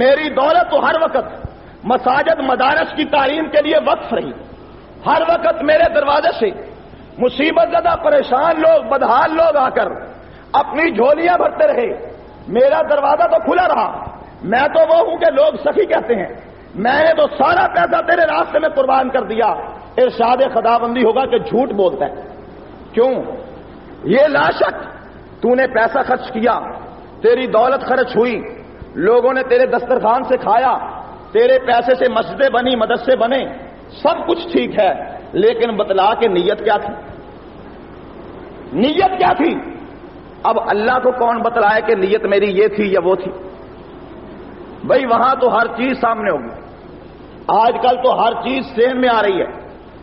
میری دولت تو ہر وقت مساجد، مدارس کی تعلیم کے لیے وقف رہی، ہر وقت میرے دروازے سے مصیبت زدہ پریشان لوگ، بدحال لوگ آ کر اپنی جھولیاں بھرتے رہے، میرا دروازہ تو کھلا رہا، میں تو وہ ہوں کہ لوگ سخی کہتے ہیں، میں نے تو سارا پیسہ تیرے راستے میں قربان کر دیا۔ ارشاد خداوندی ہوگا کہ جھوٹ بولتا ہے، کیوں؟ یہ لا شک تو نے پیسہ خرچ کیا، تیری دولت خرچ ہوئی، لوگوں نے تیرے دسترخوان سے کھایا، تیرے پیسے سے مسجدیں بنی، مدرسے بنے، سب کچھ ٹھیک ہے، لیکن بتلا کہ نیت کیا تھی؟ نیت کیا تھی؟ اب اللہ کو کون بتلائے کہ نیت میری یہ تھی یا وہ تھی؟ بھئی وہاں تو ہر چیز سامنے ہوگی، آج کل تو ہر چیز سین میں آ رہی ہے۔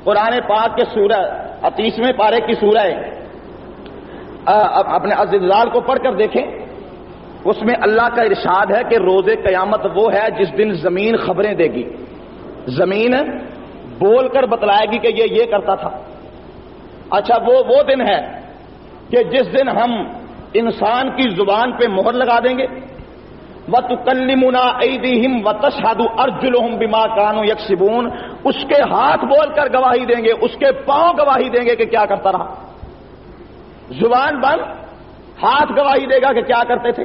قرآن پاک کے سورہ 30ویں پارے کی سورہ اپنے الزلزال کو پڑھ کر دیکھیں، اس میں اللہ کا ارشاد ہے کہ روز قیامت وہ ہے جس دن زمین خبریں دے گی، زمین بول کر بتلائے گی کہ یہ کرتا تھا۔ اچھا وہ دن ہے کہ جس دن ہم انسان کی زبان پہ مہر لگا دیں گے، وَتُكَلِّمُنَا أَيْدِيهِمْ وَتَشْهَدُ أَرْجُلُهُمْ بِمَا كَانُوا يَكْسِبُونَ، اس کے ہاتھ بول کر گواہی دیں گے، اس کے پاؤں گواہی دیں گے کہ کیا کرتا رہا۔ زبان بند، ہاتھ گواہی دے گا کہ کیا کرتے تھے،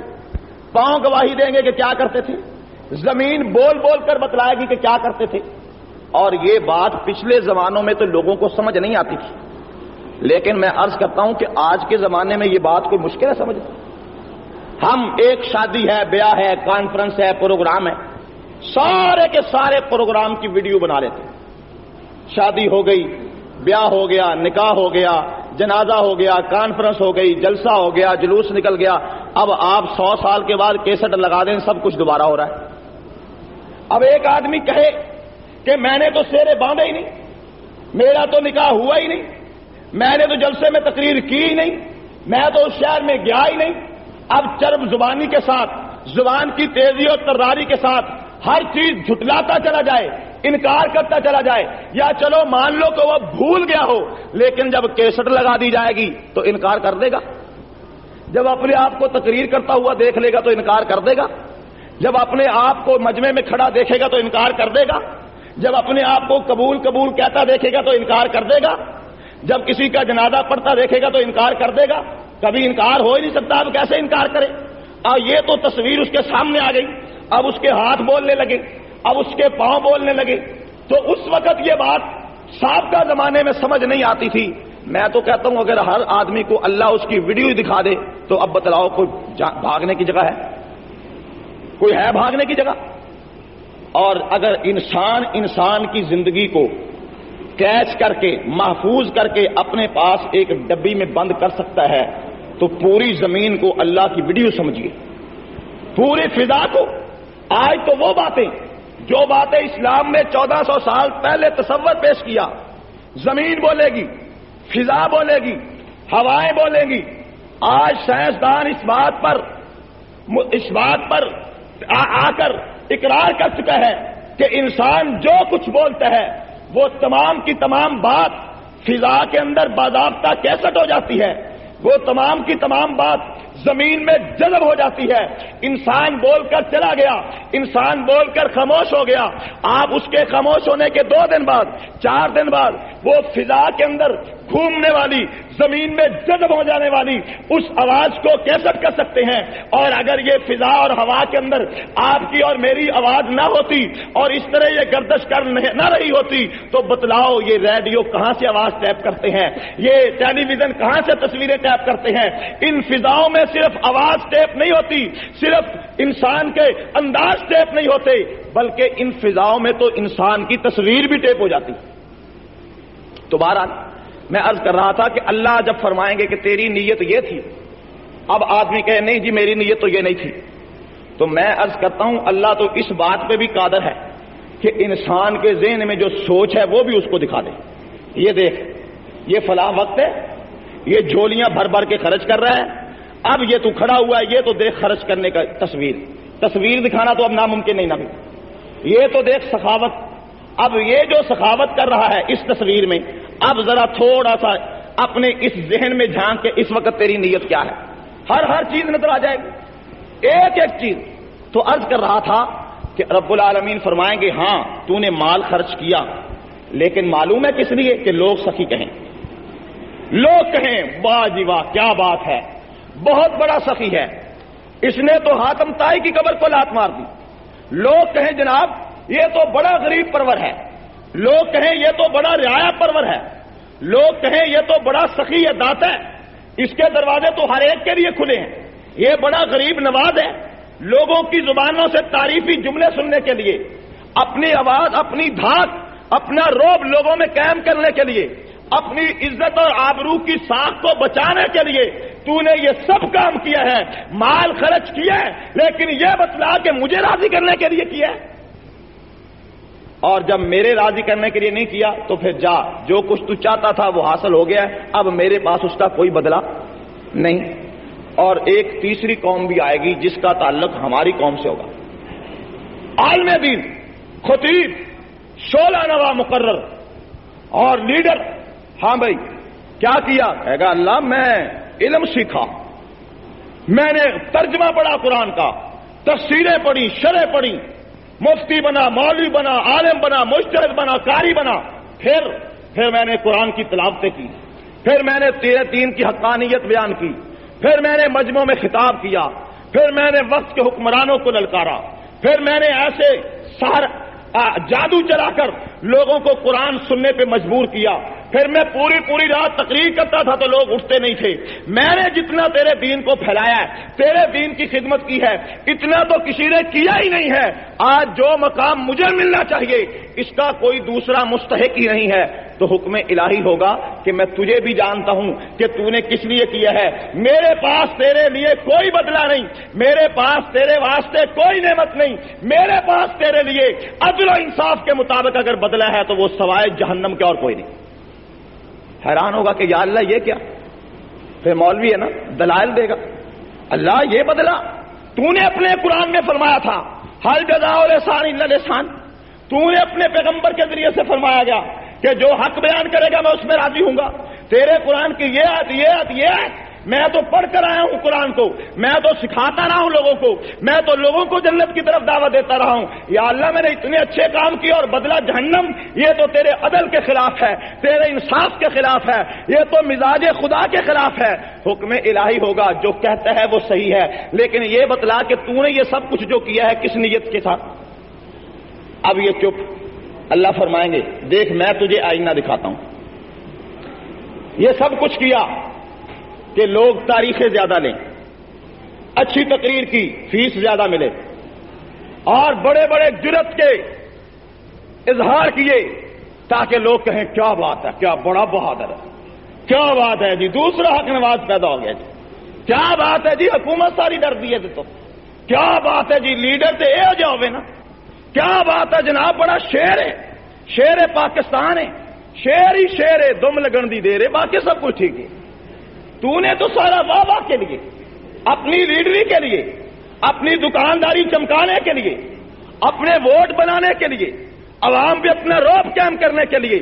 پاؤں گواہی دیں گے کہ کیا کرتے تھے، زمین بول بول کر بتلائے گی کہ کیا کرتے تھے۔ اور یہ بات پچھلے زمانوں میں تو لوگوں کو سمجھ نہیں آتی تھی، لیکن میں عرض کرتا ہوں کہ آج کے زمانے میں یہ بات کوئی مشکل ہے سمجھنا۔ ہم ایک شادی ہے، بیاہ ہے، کانفرنس ہے، پروگرام ہے، سارے کے سارے پروگرام کی ویڈیو بنا لیتے ہیں۔ شادی ہو گئی، بیاہ ہو گیا، نکاح ہو گیا، جنازہ ہو گیا، کانفرنس ہو گئی، جلسہ ہو گیا، جلوس نکل گیا، اب آپ 100 سال کے بعد کیسٹ لگا دیں، سب کچھ دوبارہ ہو رہا ہے۔ اب ایک آدمی کہے کہ میں نے تو سیرے باندھے ہی نہیں، میرا تو نکاح ہوا ہی نہیں، میں نے تو جلسے میں تقریر کی ہی نہیں، میں تو اس شہر میں گیا ہی نہیں۔ اب چرب زبانی کے ساتھ، زبان کی تیزی اور تراری کے ساتھ ہر چیز جھٹلاتا چلا جائے، انکار کرتا چلا جائے، یا چلو مان لو کہ وہ بھول گیا ہو، لیکن جب کیسٹ لگا دی جائے گی تو انکار کر دے گا۔ جب اپنے آپ کو تقریر کرتا ہوا دیکھ لے گا تو انکار کر دے گا۔ جب اپنے آپ کو مجمع میں کھڑا دیکھے گا تو انکار کر دے گا۔ جب اپنے آپ کو قبول قبول کہتا دیکھے گا تو انکار کر دے گا۔ جب کسی کا جنازہ پڑھتا دیکھے گا تو انکار کر دے گا۔ کبھی انکار ہو ہی نہیں سکتا، اب کیسے انکار کرے؟ اور یہ تو تصویر اس کے سامنے آ گئی، اب اس کے ہاتھ بولنے لگے، اب اس کے پاؤں بولنے لگے، تو اس وقت یہ بات سابقہ زمانے میں سمجھ نہیں آتی تھی۔ میں تو کہتا ہوں اگر ہر آدمی کو اللہ اس کی ویڈیو دکھا دے تو اب بتلاؤ کوئی بھاگنے کی جگہ ہے؟ کوئی ہے بھاگنے کی جگہ؟ اور اگر انسان کی زندگی کو کیچ کر کے، محفوظ کر کے اپنے پاس ایک ڈبی میں بند کر سکتا ہے تو پوری زمین کو اللہ کی ویڈیو سمجھیے، پوری فضا کو۔ آج تو وہ باتیں جو باتیں اسلام نے 1400 سال پہلے تصور پیش کیا، زمین بولے گی، فضا بولے گی، ہوائیں بولیں گی، آج سائنسدان اس بات پر آ کر اقرار کر چکا ہے کہ انسان جو کچھ بولتا ہے وہ تمام کی تمام بات فضا کے اندر باضابطہ کیسٹ ہو جاتی ہے، وہ تمام کی تمام بات زمین میں جذب ہو جاتی ہے۔ انسان بول کر چلا گیا، انسان بول کر خاموش ہو گیا، آپ اس کے خاموش ہونے کے 2 دن بعد، 4 دن بعد وہ فضا کے اندر گھومنے والی، زمین میں جذب ہو جانے والی اس آواز کو کیسٹ کر سکتے ہیں۔ اور اگر یہ فضا اور ہوا کے اندر آپ کی اور میری آواز نہ ہوتی اور اس طرح یہ گردش کر نہ رہی ہوتی تو بتلاؤ یہ ریڈیو کہاں سے آواز ٹیپ کرتے ہیں، یہ ٹیلی ویژن کہاں سے تصویریں ٹیپ کرتے ہیں؟ ان فضاؤں میں صرف آواز ٹیپ نہیں ہوتی، صرف انسان کے انداز ٹیپ نہیں ہوتے، بلکہ ان فضاؤں میں تو انسان کی تصویر بھی ٹیپ ہو جاتی۔ تو بہرحال میں عرض کر رہا تھا کہ اللہ جب فرمائیں گے کہ تیری نیت یہ تھی، اب آدمی کہے نہیں جی میری نیت تو یہ نہیں تھی، تو میں عرض کرتا ہوں اللہ تو اس بات پہ بھی قادر ہے کہ انسان کے ذہن میں جو سوچ ہے وہ بھی اس کو دکھا دے۔ یہ دیکھ، یہ فلاں وقت ہے، یہ جھولیاں بھر بھر کے خرچ کر رہا ہے، اب یہ تو کھڑا ہوا ہے، یہ تو دیکھ خرچ کرنے کا تصویر دکھانا تو اب ناممکن نہیں نبی، یہ تو دیکھ سخاوت، اب یہ جو سخاوت کر رہا ہے اس تصویر میں، اب ذرا تھوڑا سا اپنے اس ذہن میں جھانک کے اس وقت تیری نیت کیا ہے، ہر چیز نظر آ جائے گی، ایک ایک چیز۔ تو عرض کر رہا تھا کہ رب العالمین فرمائیں گے ہاں تو نے مال خرچ کیا، لیکن معلوم ہے کس لیے؟ کہ لوگ سخی کہیں، لوگ کہیں واہ جی واہ کیا بات ہے، بہت بڑا سخی ہے، اس نے تو حاتم طائی کی قبر کو لات مار دی۔ لوگ کہیں جناب یہ تو بڑا غریب پرور ہے، لوگ کہیں یہ تو بڑا رعایا پرور ہے، لوگ کہیں یہ تو بڑا سخی ہے، داتا ہے، اس کے دروازے تو ہر ایک کے لیے کھلے ہیں، یہ بڑا غریب نواز ہے۔ لوگوں کی زبانوں سے تعریفی جملے سننے کے لیے، اپنی آواز، اپنی دھاک، اپنا روب لوگوں میں قائم کرنے کے لیے، اپنی عزت اور آبرو کی ساکھ کو بچانے کے لیے تو نے یہ سب کام کیا ہے، مال خرچ کیا ہے، لیکن یہ بتلا کہ مجھے راضی کرنے کے لیے کیا ہے؟ اور جب میرے راضی کرنے کے لیے نہیں کیا تو پھر جا، جو کچھ تو چاہتا تھا وہ حاصل ہو گیا ہے، اب میرے پاس اس کا کوئی بدلہ نہیں۔ اور ایک تیسری قوم بھی آئے گی جس کا تعلق ہماری قوم سے ہوگا، عالم دین، خطیب، شعلہ نوا مقرر اور لیڈر۔ ہاں بھائی کیا کیا؟ کہے گا اللہ میں علم سیکھا، میں نے ترجمہ پڑھا قرآن کا، تفسیریں پڑھی، شرح پڑھی، مفتی بنا، مولوی بنا، عالم بنا، مجتہد بنا، قاری بنا، پھر میں نے قرآن کی تلاوتیں کی، پھر میں نے تیرے دین کی حقانیت بیان کی، پھر میں نے مجمعوں میں خطاب کیا، پھر میں نے وقت کے حکمرانوں کو للکارا، پھر میں نے ایسے جادو چلا کر لوگوں کو قرآن سننے پہ مجبور کیا، پھر میں پوری رات تقریر کرتا تھا تو لوگ اٹھتے نہیں تھے۔ میں نے جتنا تیرے دین کو پھیلایا ہے، تیرے دین کی خدمت کی ہے، اتنا تو کسی نے کیا ہی نہیں ہے۔ آج جو مقام مجھے ملنا چاہیے اس کا کوئی دوسرا مستحق ہی نہیں ہے، تو حکم الہی ہوگا کہ میں تجھے بھی جانتا ہوں کہ تو نے کس لیے کیا ہے، میرے پاس تیرے لیے کوئی بدلہ نہیں، میرے پاس تیرے واسطے کوئی نعمت نہیں، میرے پاس تیرے لیے عدل و انصاف کے مطابق اگر بدلہ ہے تو وہ سوائے جہنم کے اور کوئی نہیں۔ حیران ہوگا کہ یا اللہ یہ کیا؟ پھر مولوی ہے نا دلائل دے گا، اللہ یہ بدلا تو نے اپنے قرآن میں فرمایا تھا حل جزاء الاحسان الا الاحسان، تو نے اپنے پیغمبر کے ذریعے سے فرمایا گیا کہ جو حق بیان کرے گا میں اس میں راضی ہوں گا۔ تیرے قرآن کی یہ آیت میں تو پڑھ کر آیا ہوں قرآن کو، میں تو سکھاتا رہا ہوں لوگوں کو، میں تو لوگوں کو جنت کی طرف دعوت دیتا رہا ہوں۔ یا اللہ میں نے اتنے اچھے کام کیے اور بدلہ جہنم، یہ تو تیرے عدل کے خلاف ہے، تیرے انصاف کے خلاف ہے، یہ تو مزاج خدا کے خلاف ہے۔ حکم الہی ہوگا، جو کہتا ہے وہ صحیح ہے، لیکن یہ بتلا کہ تو نے یہ سب کچھ جو کیا ہے کس نیت کے ساتھ؟ اب یہ چپ۔ اللہ فرمائیں گے دیکھ میں تجھے آئینہ دکھاتا ہوں، یہ سب کچھ کیا کہ لوگ تاریخیں زیادہ لیں، اچھی تقریر کی، فیس زیادہ ملے، اور بڑے بڑے جرأت کے اظہار کیے تاکہ لوگ کہیں کیا بات ہے، کیا بڑا بہادر ہے، کیا بات ہے جی، دوسرا حق نواز پیدا ہو گیا جی، کیا بات ہے جی، حکومت ساری ڈر دی ہے تو کیا بات ہے جی، لیڈر تو یہ ہو جاؤ نا، کیا بات ہے جناب، بڑا شیر ہے، شیر پاکستان ہے، شیر ہی شیر ہے، دم لگن دی دے رہے، باقی سب کچھ ٹھیک ہے۔ تو نے تو سارا واہ کے لیے، اپنی لیڈری کے لیے، اپنی دکانداری چمکانے کے لیے، اپنے ووٹ بنانے کے لیے، عوام پہ اپنا روب قائم کرنے کے لیے،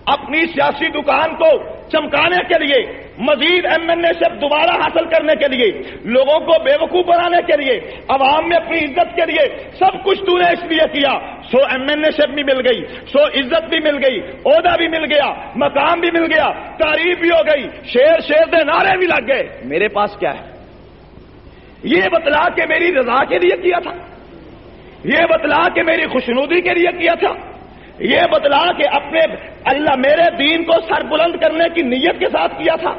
اپنی سیاسی دکان کو چمکانے کے لیے، مزید MNA شپ دوبارہ حاصل کرنے کے لیے، لوگوں کو بے وقوف بنانے کے لیے، عوام میں اپنی عزت کے لیے، سب کچھ تو نے اس لیے کیا۔ سو MNA شپ بھی مل گئی، سو عزت بھی مل گئی، عہدہ بھی مل گیا، مقام بھی مل گیا، تعریف بھی ہو گئی، شیر دے نعرے بھی لگ گئے۔ میرے پاس کیا ہے؟ یہ بتلا کہ میری رضا کے لیے کیا تھا، یہ بتلا کہ میری خوشنودی کے لیے کیا تھا، یہ بتلا کہ اپنے اللہ میرے دین کو سر بلند کرنے کی نیت کے ساتھ کیا تھا۔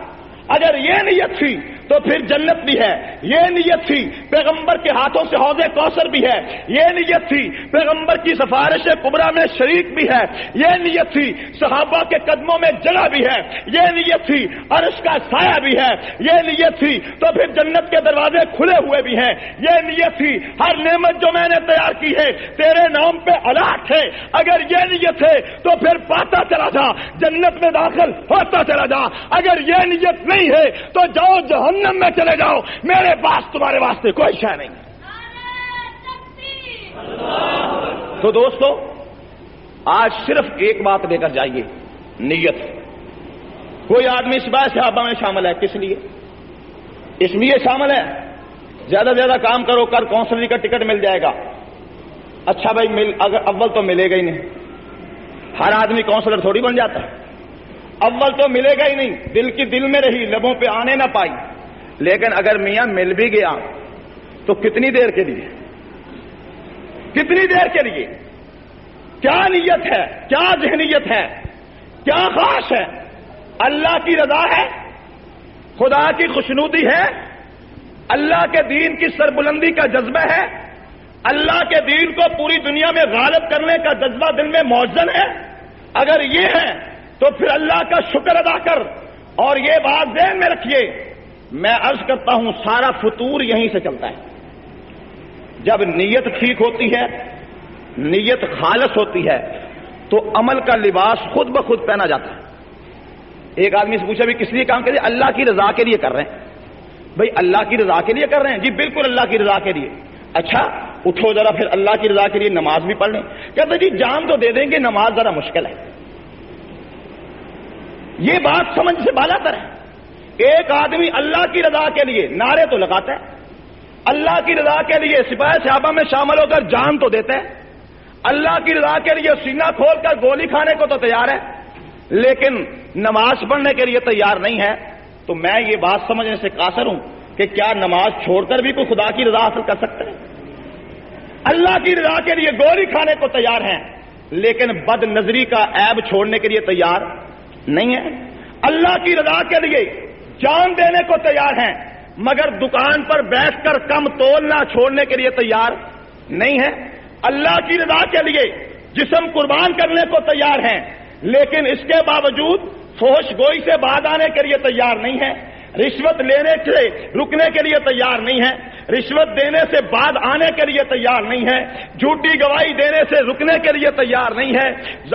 اگر یہ نیت تھی تو پھر جنت بھی ہے، یہ نیت تھی پیغمبر کے ہاتھوں سے حوض کوثر بھی ہے، یہ نیت تھی پیغمبر کی سفارش کبریٰ میں شریک بھی ہے، یہ نیت تھی صحابہ کے قدموں میں جگہ بھی ہے، یہ نیت تھی عرش کا سایہ بھی ہے، یہ نیت تھی تو پھر جنت کے دروازے کھلے ہوئے بھی ہیں، یہ نیت تھی ہر نعمت جو میں نے تیار کی ہے تیرے نام پہ الاٹ ہے، اگر یہ نیت ہے تو پھر پاتا چلا جا، جنت میں داخل ہوتا چلا جا، اگر یہ نیت نہیں ہے تو جاؤ جہنم میں چلے جاؤ، میرے پاس تمہارے واسطے کوئی شے نہیں۔ تو دوستو آج صرف ایک بات لے کر جائیے، نیت۔ کوئی آدمی اس بات صحابہ میں شامل ہے، کس لیے؟ اس لیے شامل ہے زیادہ سے زیادہ کام کرو، کر کونسلری کا ٹکٹ مل جائے گا۔ اچھا بھائی اگر اول تو ملے گا ہی نہیں، ہر آدمی کونسلر تھوڑی بن جاتا ہے، اول تو ملے گا ہی نہیں، دل کی دل میں رہی، لبوں پہ آنے نہ پائی، لیکن اگر میاں مل بھی گیا تو کتنی دیر کے لیے، کتنی دیر کے لیے؟ کیا نیت ہے، کیا ذہنیت ہے، کیا خواہش ہے؟ اللہ کی رضا ہے، خدا کی خوشنودی ہے، اللہ کے دین کی سربلندی کا جذبہ ہے، اللہ کے دین کو پوری دنیا میں غالب کرنے کا جذبہ دل میں موزن ہے؟ اگر یہ ہے تو پھر اللہ کا شکر ادا کر، اور یہ بات ذہن میں رکھیے، میں عرض کرتا ہوں سارا فطور یہیں سے چلتا ہے۔ جب نیت ٹھیک ہوتی ہے، نیت خالص ہوتی ہے، تو عمل کا لباس خود بخود پہنا جاتا ہے۔ ایک آدمی سے پوچھا بھی کس لیے کام کر رہے ہیں؟ اللہ کی رضا کے لیے کر رہے ہیں۔ بھائی اللہ کی رضا کے لیے کر رہے ہیں؟ جی بالکل اللہ کی رضا کے لیے۔ اچھا اٹھو ذرا پھر اللہ کی رضا کے لیے نماز بھی پڑھ لیں۔ کہتے جی جان تو دے دیں گے، نماز ذرا مشکل ہے۔ یہ بات سمجھ سے بالا تر ہے۔ ایک آدمی اللہ کی رضا کے لیے نعرے تو لگاتا ہے، اللہ کی رضا کے لیے سپاہی صحابہ میں شامل ہو کر جان تو دیتا ہے، اللہ کی رضا کے لیے سینہ کھول کر گولی کھانے کو تو تیار ہے، لیکن نماز پڑھنے کے لیے تیار نہیں ہے۔ تو میں یہ بات سمجھنے سے قاصر ہوں کہ کیا نماز چھوڑ کر بھی کوئی خدا کی رضا حاصل کر سکتا ہے؟ اللہ کی رضا کے لیے گولی کھانے کو تیار ہیں، لیکن بد نظری کا عیب چھوڑنے کے لیے تیار نہیں ہے۔ اللہ کی رضا کے لیے جان دینے کو تیار ہیں، مگر دکان پر بیٹھ کر کم تولنا چھوڑنے کے لیے تیار نہیں ہے۔ اللہ کی رضا کے لیے جسم قربان کرنے کو تیار ہیں، لیکن اس کے باوجود فحش گوئی سے بعد آنے کے لیے تیار نہیں ہے، رشوت لینے سے رکنے کے لیے تیار نہیں ہے، رشوت دینے سے بعد آنے کے لیے تیار نہیں ہے، جھوٹی گواہی دینے سے رکنے کے لیے تیار نہیں ہے،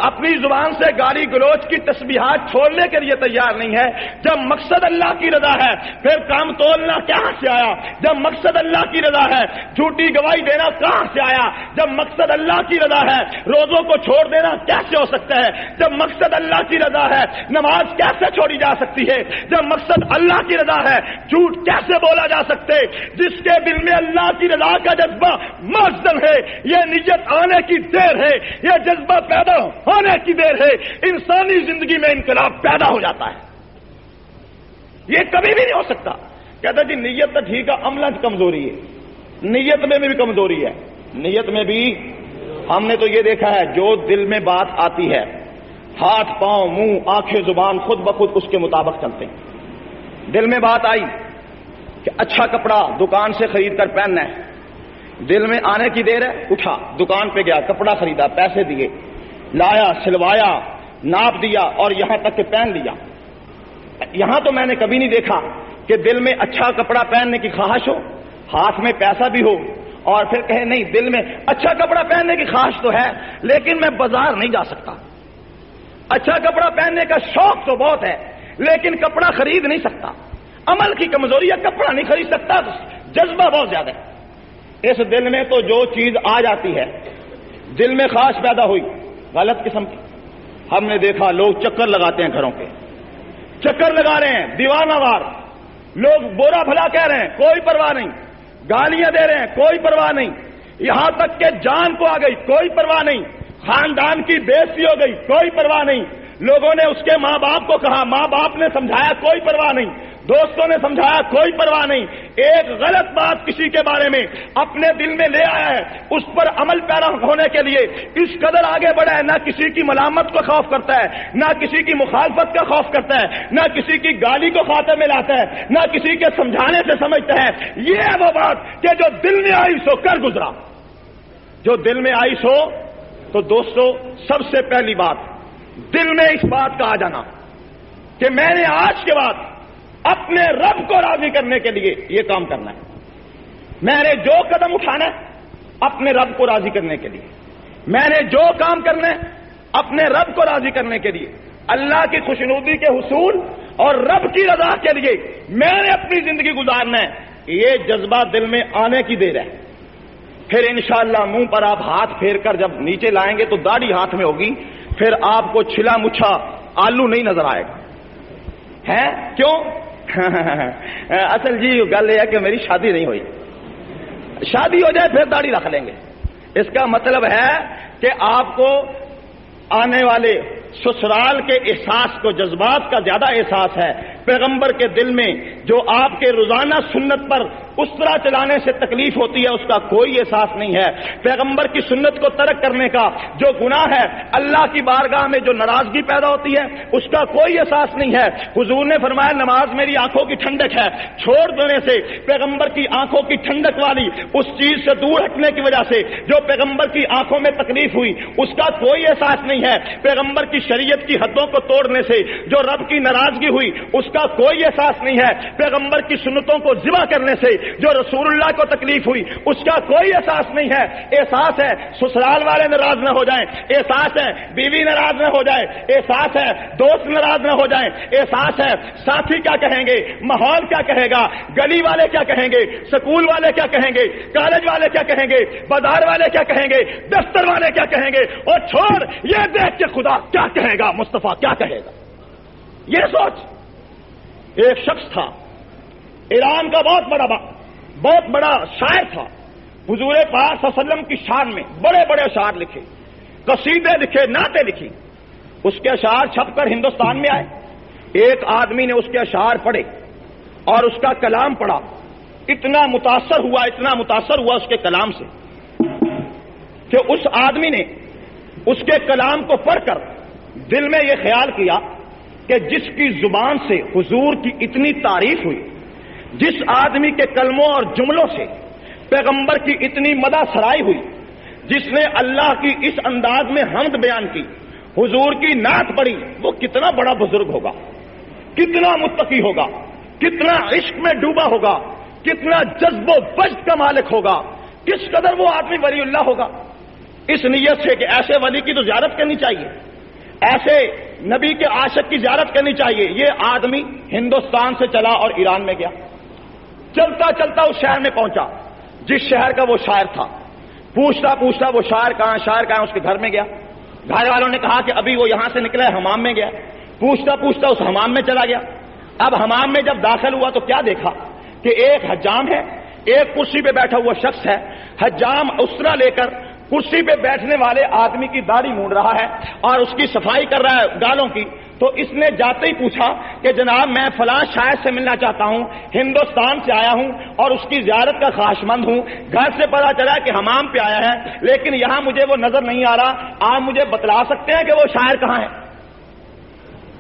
اپنی زبان سے گالی گلوچ کی تسبیحات چھوڑنے کے لیے تیار نہیں ہے۔ جب مقصد اللہ کی رضا ہے پھر کام تولنا کہاں سے آیا؟ جب مقصد اللہ کی رضا ہے جھوٹی گواہی دینا کہاں سے آیا؟ جب مقصد اللہ کی رضا ہے روزوں کو چھوڑ دینا کیسے ہو سکتا ہے؟ جب مقصد اللہ کی رضا ہے نماز کیسے چھوڑی جا سکتی ہے؟ جب مقصد اللہ کی رضا ہے جھوٹ کیسے بولا جا سکتے؟ جس کے دل میں اللہ کی رضا کا جذبہ موزن ہے، یہ نیت آنے کی دیر ہے، یہ جذبہ پیدا ہونے کی دیر ہے، انسانی زندگی میں انقلاب پیدا ہو جاتا ہے۔ یہ کبھی بھی نہیں ہو سکتا۔ کہتا جی نیت تو ٹھیک ہے، عمل کمزوری ہے، نیت میں بھی کمزوری ہے۔ نیت میں بھی ہم نے تو یہ دیکھا ہے جو دل میں بات آتی ہے ہاتھ پاؤں منہ آنکھیں زبان خود بخود اس کے مطابق چلتے ہیں۔ دل میں بات آئی کہ اچھا کپڑا دکان سے خرید کر پہننا ہے، دل میں آنے کی دیر ہے، اٹھا دکان پہ گیا، کپڑا خریدا، پیسے دیے، لایا، سلوایا، ناپ دیا اور یہاں تک کہ پہن لیا۔ یہاں تو میں نے کبھی نہیں دیکھا کہ دل میں اچھا کپڑا پہننے کی خواہش ہو، ہاتھ میں پیسہ بھی ہو، اور پھر کہے نہیں دل میں اچھا کپڑا پہننے کی خواہش تو ہے لیکن میں بازار نہیں جا سکتا۔ اچھا کپڑا پہننے کا شوق تو بہت ہے لیکن کپڑا خرید نہیں سکتا۔ عمل کی کمزوری ہے، کپڑا نہیں خرید سکتا، جذبہ بہت زیادہ ہے۔ اس دل میں تو جو چیز آ جاتی ہے، دل میں خواہش پیدا ہوئی غلط قسم کی۔ ہم نے دیکھا لوگ چکر لگاتے ہیں، گھروں کے چکر لگا رہے ہیں، دیوانہ وار لوگ برا بھلا کہہ رہے ہیں، کوئی پرواہ نہیں، گالیاں دے رہے ہیں، کوئی پرواہ نہیں، یہاں تک کہ جان کو آ گئی، کوئی پرواہ نہیں، خاندان کی بے عزتی ہو گئی، کوئی پرواہ نہیں، لوگوں نے اس کے ماں باپ کو کہا، ماں باپ نے سمجھایا، کوئی پرواہ نہیں، دوستوں نے سمجھایا، کوئی پرواہ نہیں۔ ایک غلط بات کسی کے بارے میں اپنے دل میں لے آیا ہے، اس پر عمل پیرا ہونے کے لیے اس قدر آگے بڑھا ہے، نہ کسی کی ملامت کو خوف کرتا ہے، نہ کسی کی مخالفت کا خوف کرتا ہے، نہ کسی کی گالی کو خاطر میں لاتا ہے، نہ کسی کے سمجھانے سے سمجھتا ہے۔ یہ ہے وہ بات کہ جو دل میں آئی سو کر گزرا، جو دل میں آئی سو۔ تو دوستو سب سے پہلی بات دل میں اس بات کا آ جانا کہ میں نے آج کے بعد اپنے رب کو راضی کرنے کے لیے یہ کام کرنا ہے، میں نے جو قدم اٹھانا ہے اپنے رب کو راضی کرنے کے لیے، میں نے جو کام کرنا ہے اپنے رب کو راضی کرنے کے لیے، اللہ کی خوشنودی کے حصول اور رب کی رضا کے لیے میں نے اپنی زندگی گزارنا ہے۔ یہ جذبہ دل میں آنے کی دیر ہے، پھر انشاءاللہ منہ پر آپ ہاتھ پھیر کر جب نیچے لائیں گے تو داڑھی ہاتھ میں ہوگی، پھر آپ کو چھلا مچھا آلو نہیں نظر آئے گا۔ ہے کیوں؟ اصل جی گل یہ ہے کہ میری شادی نہیں ہوئی، شادی ہو جائے پھر داڑھی رکھ لیں گے۔ اس کا مطلب ہے کہ آپ کو آنے والے سسرال کے احساس کو، جذبات کا زیادہ احساس ہے۔ پیغمبر کے دل میں جو آپ کے روزانہ سنت پر اس طرح چلانے سے تکلیف ہوتی ہے، اس کا کوئی احساس نہیں ہے۔ پیغمبر کی سنت کو ترک کرنے کا جو گناہ ہے، اللہ کی بارگاہ میں جو ناراضگی پیدا ہوتی ہے، اس کا کوئی احساس نہیں ہے۔ حضور نے فرمایا نماز میری آنکھوں کی ٹھنڈک ہے، چھوڑ دینے سے پیغمبر کی آنکھوں کی ٹھنڈک والی اس چیز سے دور ہٹنے کی وجہ سے جو پیغمبر کی آنکھوں میں تکلیف ہوئی، اس کا کوئی احساس نہیں ہے۔ پیغمبر کی شریعت کی حدوں کو توڑنے سے جو رب کی ناراضگی ہوئی، اس کا کوئی احساس نہیں ہے۔ پیغمبر کی سنتوں کو ذبح کرنے سے جو رسول اللہ کو تکلیف ہوئی، اس کا کوئی احساس نہیں ہے۔ احساس ہے سسرال والے ناراض نہ ہو جائیں، احساس ہے بیوی ناراض نہ ہو جائے، احساس ہے دوست ناراض نہ ہو جائیں، احساس ہے ساتھی کیا کہیں گے، ماحول کیا کہے گا، گلی والے کیا کہیں گے، سکول والے کیا کہیں گے، کالج والے کیا کہیں گے، بازار والے کیا کہیں گے، دفتر والے کیا کہیں گے، اور چھوڑ یہ دیکھ کے خدا کیا کہے گا، مصطفیٰ کیا کہے گا، یہ سوچ۔ ایک شخص تھا ایران کا بہت بڑا شاعر تھا، حضور پاک صلی اللہ علیہ وسلم کی شان میں بڑے بڑے اشعار لکھے، قصیدے لکھے، نعتیں لکھی۔ اس کے اشعار چھپ کر ہندوستان میں آئے۔ ایک آدمی نے اس کے اشعار پڑھے اور اس کا کلام پڑھا، اتنا متاثر ہوا اس کے کلام سے کہ اس آدمی نے اس کے کلام کو پڑھ کر دل میں یہ خیال کیا کہ جس کی زبان سے حضور کی اتنی تعریف ہوئی، جس آدمی کے کلموں اور جملوں سے پیغمبر کی اتنی مدح سرائی ہوئی، جس نے اللہ کی اس انداز میں حمد بیان کی، حضور کی نعت پڑھی، وہ کتنا بڑا بزرگ ہوگا، کتنا متقی ہوگا، کتنا عشق میں ڈوبا ہوگا، کتنا جذب و وجد کا مالک ہوگا، کس قدر وہ آدمی ولی اللہ ہوگا۔ اس نیت سے کہ ایسے ولی کی تو زیارت کرنی چاہیے، ایسے نبی کے عاشق کی زیارت کرنی چاہیے، یہ آدمی ہندوستان سے چلا اور ایران میں گیا۔ چلتا چلتا اس شہر میں پہنچا جس شہر کا وہ شاعر تھا۔ پوچھتا پوچھتا وہ شاعر کہاں اس کے گھر میں گیا۔ گھر والوں نے کہا کہ ابھی وہ یہاں سے نکلا ہے، حمام میں گیا۔ پوچھتا پوچھتا اس حمام میں چلا گیا۔ اب حمام میں جب داخل ہوا تو کیا دیکھا کہ ایک حجام ہے، ایک کرسی پہ بیٹھا ہوا شخص ہے۔ حجام اسرا لے کر کرسی پہ بیٹھنے والے آدمی کی داڑھی مونڈ رہا ہے اور اس کی صفائی کر رہا ہے گالوں کی۔ تو اس نے جاتے ہی پوچھا کہ جناب میں فلاں شاعر سے ملنا چاہتا ہوں، ہندوستان سے آیا ہوں اور اس کی زیارت کا خواہش مند ہوں۔ گھر سے پتا چلا کہ حمام پہ آیا ہے لیکن یہاں مجھے وہ نظر نہیں آ رہا، آپ مجھے بتلا سکتے ہیں کہ وہ شاعر کہاں ہے؟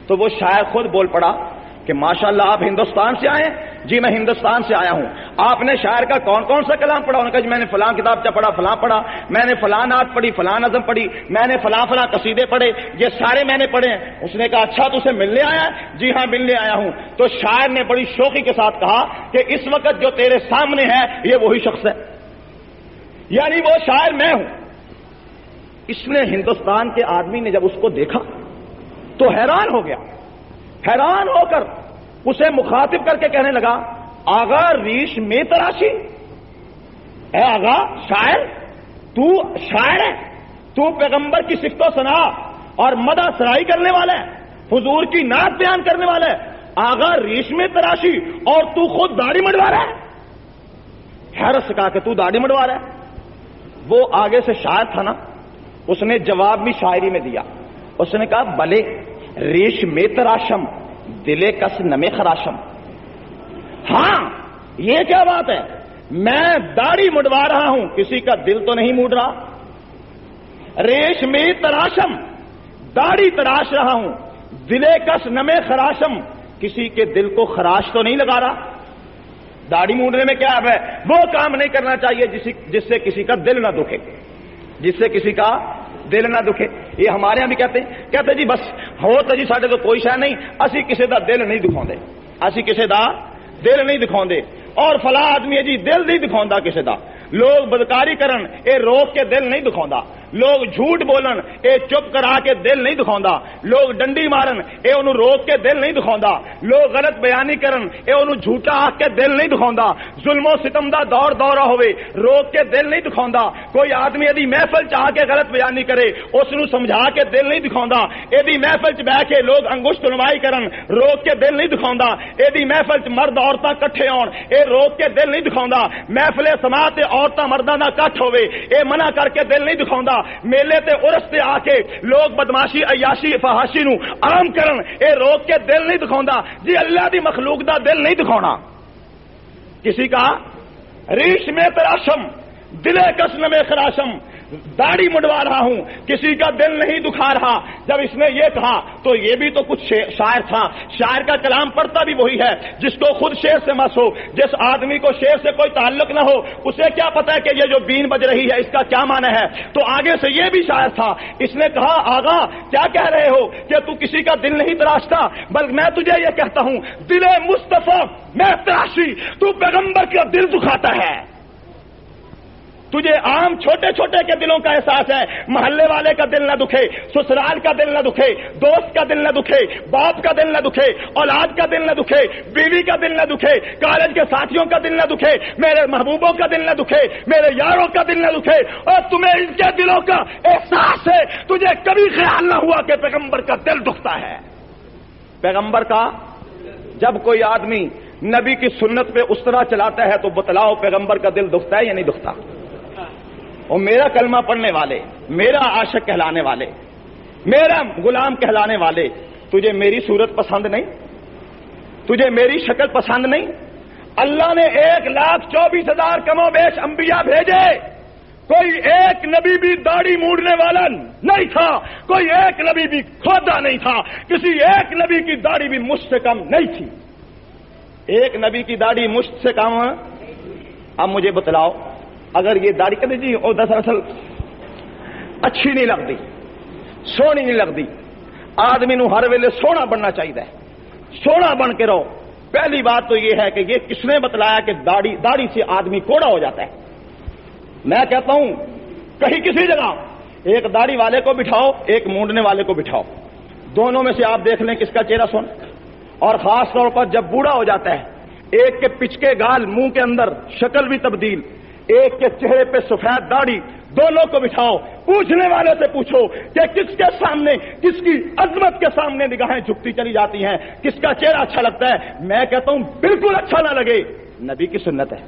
تو وہ شاعر خود بول پڑا کہ ماشاءاللہ آپ ہندوستان سے آئے ہیں؟ جی میں ہندوستان سے آیا ہوں۔ آپ نے شاعر کا کون سا کلام پڑھا؟ انہوں نے کہا جی میں نے فلاں کتاب پڑھا، فلاں پڑھا، میں نے فلاں نعت پڑھی، فلاں نظم پڑھی، میں نے فلاں قصیدے پڑھے، یہ سارے میں نے پڑھے ہیں۔ اس نے کہا اچھا تو اسے ملنے آیا ہے؟ جی ہاں ملنے آیا ہوں۔ تو شاعر نے بڑی شوقی کے ساتھ کہا کہ اس وقت جو تیرے سامنے ہے یہ وہی شخص ہے، یعنی وہ شاعر میں ہوں۔ اس نے ہندوستان کے آدمی نے جب اس کو دیکھا تو حیران ہو گیا، حیران ہو کر اسے مخاطب کر کے کہنے لگا آغا ریش میں تراشی، اے آغا شاعر، تو شاعر ہے، تو پیغمبر کی صفت و ثنا اور مدح سرائی کرنے والا ہے، حضور کی نعت بیان کرنے والا ہے، آغا ریش میں تراشی اور تو خود داڑھی مڈوا رہا ہے۔ حیرت سے کہا کہ تو داڑھی مڈوا رہا ہے؟ وہ آگے سے شاعر تھا نا، اس نے جواب بھی شاعری میں دیا۔ اس نے کہا بلے ریش میں تراشم دلے کس نمے خراشم، ہاں یہ کیا بات ہے، میں داڑھی مڈوا رہا ہوں، کسی کا دل تو نہیں موڑ رہا۔ ریش میں تراشم، داڑھی تراش رہا ہوں، دلے کس نمے خراشم، کسی کے دل کو خراش تو نہیں لگا رہا۔ داڑھی مونڈنے میں کیا ہے؟ وہ کام نہیں کرنا چاہیے جس سے کسی کا دل نہ دکھے، جس سے کسی کا دل نہ دکھے۔ یہ ہمارے یہاں بھی کہتے جی بس ہو تو جی ساڈے تو کوئی شے نہیں، اسی کسی دا دل نہیں دکھاؤندے، اسی کسی دا دل نہیں دکھاؤندے، اور فلاں آدمی ہے جی دل نہیں دکھاؤندا کسی دا۔ لوگ بدکاری کرن اے روک کے دل نہیں دکھاؤندا، لوگ جھوٹ بولن اے چپ کرا کے دل نہیں دکھاؤندا، لوگ ڈنڈی مارن اے انہوں روک کے دل نہیں دکھاؤندا، لوگ غلط بیانی کرن اے انہوں جھوٹا آکھ کے دل نہیں دکھاؤندا، ظلم و ستم دا دورہ ہوئے روک کے دل نہیں دکھاؤندا، کوئی آدمی ایدی محفل چاہ کے غلط بیانی کرے اس نو سمجھا کے دل نہیں دکھاؤندا، ایدی محفل چ بیٹھ کے لوگ انگشت نمائی کرن روک کے دل نہیں دکھاؤندا، ایدی محفل چ مرد عورتاں کٹھے ہون اے روک کے دل نہیں دکھاؤندا، محفل سماعت عورتاں مرداں دا کٹھ ہوئے اے منع کر کے دل نہیں دکھاؤندا، کہا میلے تے عرس تے آ کے لوگ بدماشی عیاشی فحاشی نو عام کرن اے روک کے دل نہیں دکھاوندا جی اللہ دی مخلوق دا دل نہیں دکھاونا کسی کا ریش میں تراشم دلے کسن میں خراشم داڑھی مڈوا رہا ہوں کسی کا دل نہیں دکھا رہا جب اس نے یہ کہا تو یہ بھی تو کچھ شاعر تھا شاعر کا کلام پڑھتا بھی وہی ہے جس کو خود شعر سے مس ہو جس آدمی کو شعر سے کوئی تعلق نہ ہو اسے کیا پتا ہے کہ یہ جو بین بج رہی ہے اس کا کیا معنی ہے تو آگے سے یہ بھی شاعر تھا اس نے کہا آغا کیا کہہ رہے ہو کہ تو کسی کا دل نہیں تراشتا بلکہ میں تجھے یہ کہتا ہوں دل مصطفیٰ میں تراشی تو پیغمبر کا دل دکھاتا ہے تجھے عام چھوٹے چھوٹے کے دلوں کا احساس ہے محلے والے کا دل نہ دکھے سسرال کا دل نہ دکھے دوست کا دل نہ دکھے باپ کا دل نہ دکھے اولاد کا دل نہ دکھے بیوی کا دل نہ دکھے کالج کے ساتھیوں کا دل نہ دکھے میرے محبوبوں کا دل نہ دکھے میرے یاروں کا دل نہ دکھے اور تمہیں ان کے دلوں کا احساس ہے تجھے کبھی خیال نہ ہوا کہ پیغمبر کا دل دکھتا ہے پیغمبر کا جب کوئی آدمی نبی کی سنت پہ اس طرح چلاتا ہے تو بتلاؤ پیغمبر کا دل دکھتا ہے یا نہیں دکھتا اور میرا کلمہ پڑھنے والے میرا عاشق کہلانے والے میرا غلام کہلانے والے تجھے میری صورت پسند نہیں تجھے میری شکل پسند نہیں اللہ نے 1,24,000 کم و بیش انبیاء بھیجے کوئی ایک نبی بھی داڑھی موڑنے والا نہیں تھا کوئی ایک نبی بھی کھودا نہیں تھا کسی ایک نبی کی داڑھی بھی مجھ سے کم نہیں تھی ایک نبی کی داڑھی مجھ سے کم ہے اب مجھے بتلاؤ اگر یہ داڑھی کہتے جی اور دراصل اچھی نہیں لگتی سونی نہیں لگتی آدمی نو ہر ویلے سونا بننا چاہیے سونا بن کے رہو پہلی بات تو یہ ہے کہ یہ کس نے بتلایا کہ داڑھی سے آدمی کوڑا ہو جاتا ہے میں کہتا ہوں کہیں کسی جگہ ایک داڑھی والے کو بٹھاؤ ایک مونڈنے والے کو بٹھاؤ دونوں میں سے آپ دیکھ لیں کس کا چہرہ سونا اور خاص طور پر جب بوڑھا ہو جاتا ہے ایک کے پچکے گال منہ کے اندر شکل بھی تبدیل ایک کے چہرے پہ سفید داڑھی دونوں کو بٹھاؤ پوچھنے والے سے پوچھو کہ کس کے سامنے کس کی عظمت کے سامنے نگاہیں جھکتی چلی جاتی ہیں کس کا چہرہ اچھا لگتا ہے میں کہتا ہوں بالکل اچھا نہ لگے نبی کی سنت ہے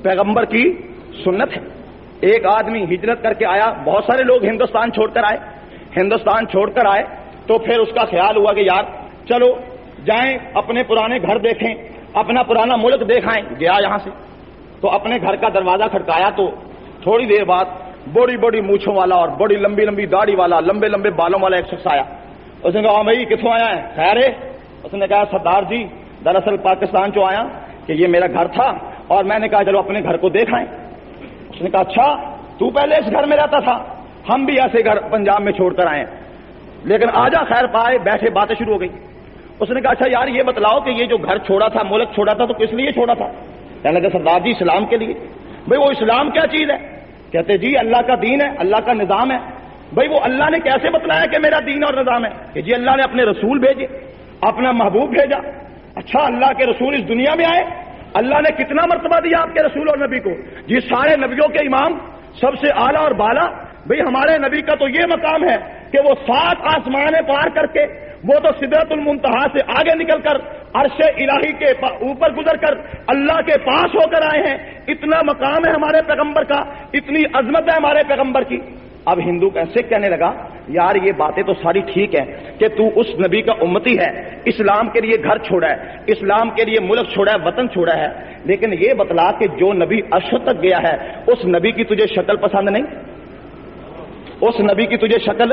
پیغمبر کی سنت ہے ایک آدمی ہجرت کر کے آیا بہت سارے لوگ ہندوستان چھوڑ کر آئے تو پھر اس کا خیال ہوا کہ یار چلو جائیں اپنے پرانے گھر دیکھیں اپنا پرانا ملک دیکھائیں گیا یہاں سے تو اپنے گھر کا دروازہ کھٹکایا تو تھوڑی دیر بعد بڑی بڑی مونچھوں والا اور بڑی لمبی لمبی داڑھی والا لمبے لمبے بالوں والا ایک شخص آیا اس نے کہا بھائی کتوں آیا ہے خیر ہے اس نے کہا سردار جی دراصل پاکستان جو آیا کہ یہ میرا گھر تھا اور میں نے کہا چلو اپنے گھر کو دیکھائیں اس نے کہا اچھا تو پہلے اس گھر میں رہتا تھا ہم بھی ایسے گھر پنجاب میں چھوڑ کر آئے لیکن آجا خیر پائے بیٹھے باتیں شروع ہو گئی اس نے کہا اچھا یار یہ بتلاؤ کہ یہ جو گھر چھوڑا تھا ملک چھوڑا تھا تو کس لیے چھوڑا تھا کہنے لگا سردار جی اسلام کے لیے بھائی وہ اسلام کیا چیز ہے کہتے جی اللہ کا دین ہے اللہ کا نظام ہے بھائی وہ اللہ نے کیسے بتلایا کہ میرا دین اور نظام ہے کہ جی اللہ نے اپنے رسول بھیجے اپنا محبوب بھیجا اچھا اللہ کے رسول اس دنیا میں آئے اللہ نے کتنا مرتبہ دیا آپ کے رسول اور نبی کو جی سارے نبیوں کے امام سب سے اعلیٰ اور بالا بھئی ہمارے نبی کا تو یہ مقام ہے کہ وہ 7 آسمانیں پار کر کے وہ تو سدرۃ المنتہا سے آگے نکل کر عرش الہی کے اوپر گزر کر اللہ کے پاس ہو کر آئے ہیں اتنا مقام ہے ہمارے پیغمبر کا اتنی عظمت ہے ہمارے پیغمبر کی اب ہندو کیسے کہنے لگا یار یہ باتیں تو ساری ٹھیک ہیں کہ تو اس نبی کا امتی ہے اسلام کے لیے گھر چھوڑا ہے اسلام کے لیے ملک چھوڑا ہے وطن چھوڑا ہے لیکن یہ بتلا کہ جو نبی عرش تک گیا ہے اس نبی کی تجھے شکل پسند نہیں اس نبی کی تجھے شکل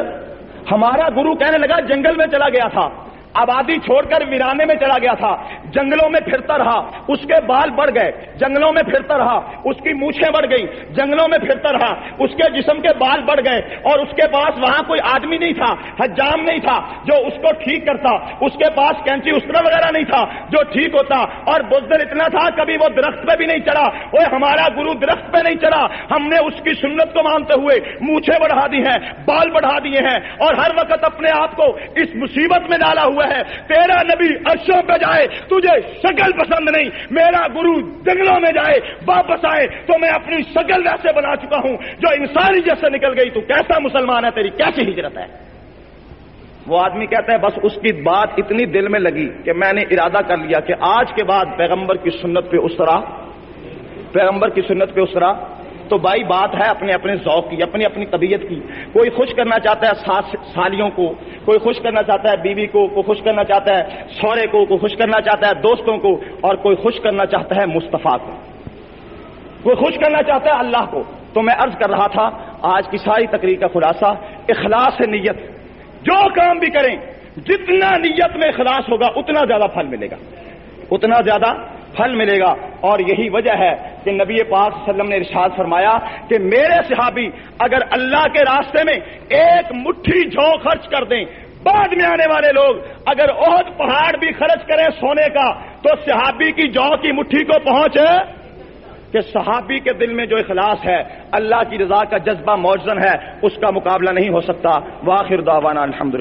ہمارا گرو کہنے لگا جنگل میں چلا گیا تھا آبادی چھوڑ کر ویرانے میں چلا گیا تھا جنگلوں میں پھرتا رہا اس کے بال بڑھ گئے جنگلوں میں پھرتا رہا اس کی مونچھیں بڑھ گئی جنگلوں میں پھرتا رہا اس کے جسم کے بال بڑھ گئے اور اس کے پاس وہاں کوئی آدمی نہیں تھا حجام نہیں تھا جو اس کو ٹھیک کرتا اس کے پاس کینچی استرا وغیرہ نہیں تھا جو ٹھیک ہوتا اور بزدل اتنا تھا کبھی وہ درخت پہ بھی نہیں چڑھا وہ ہمارا گرو درخت پہ نہیں چڑھا ہم نے اس کی سنت کو مانتے ہوئے مونچھیں بڑھا دی ہیں بال بڑھا دیے ہیں اور ہر وقت اپنے آپ کو اس مصیبت میں ڈالا ہوا ہے تیرا نبی عرشوں پہ جائے تجھے شکل پسند نہیں میرا گرو جنگلوں میں جائے واپس آئے تو میں اپنی شکل ویسے بنا چکا ہوں جو انسانی جیسے نکل گئی تو کیسا مسلمان ہے تیری کیسی ہجرت ہے وہ آدمی کہتا ہے بس اس کی بات اتنی دل میں لگی کہ میں نے ارادہ کر لیا کہ آج کے بعد پیغمبر کی سنت پہ اس طرح تو بھائی بات ہے اپنے اپنے ذوق کی، اپنی اپنی طبیعت کی. کوئی خوش کرنا چاہتا ہے سالیوں کو، کوئی خوش کرنا چاہتا ہے بیوی کو، کوئی خوش کرنا چاہتا ہے شوہرے کو، کوئی خوش کرنا چاہتا ہے دوستوں کو، اور کوئی خوش کرنا چاہتا ہے مصطفیٰ کو، کوئی خوش کرنا چاہتا ہے اللہ کو. تو میں عرض کر رہا تھا آج کی ساری تقریر کا خلاصہ اخلاص نیت. جو کام بھی کریں جتنا نیت میں اخلاص ہوگا اتنا زیادہ پھل ملے گا، اتنا زیادہ پھل ملے گا. اور یہی وجہ ہے کہ نبی پاک صلی اللہ علیہ وسلم نے ارشاد فرمایا کہ میرے صحابی اگر اللہ کے راستے میں ایک مٹھی جو خرچ کر دیں، بعد میں آنے والے لوگ اگر احد پہاڑ بھی خرچ کریں سونے کا تو صحابی کی جو کی مٹھی کو پہنچے. کہ صحابی کے دل میں جو اخلاص ہے، اللہ کی رضا کا جذبہ موجزن ہے، اس کا مقابلہ نہیں ہو سکتا. وآخر دعوانا الحمدللہ.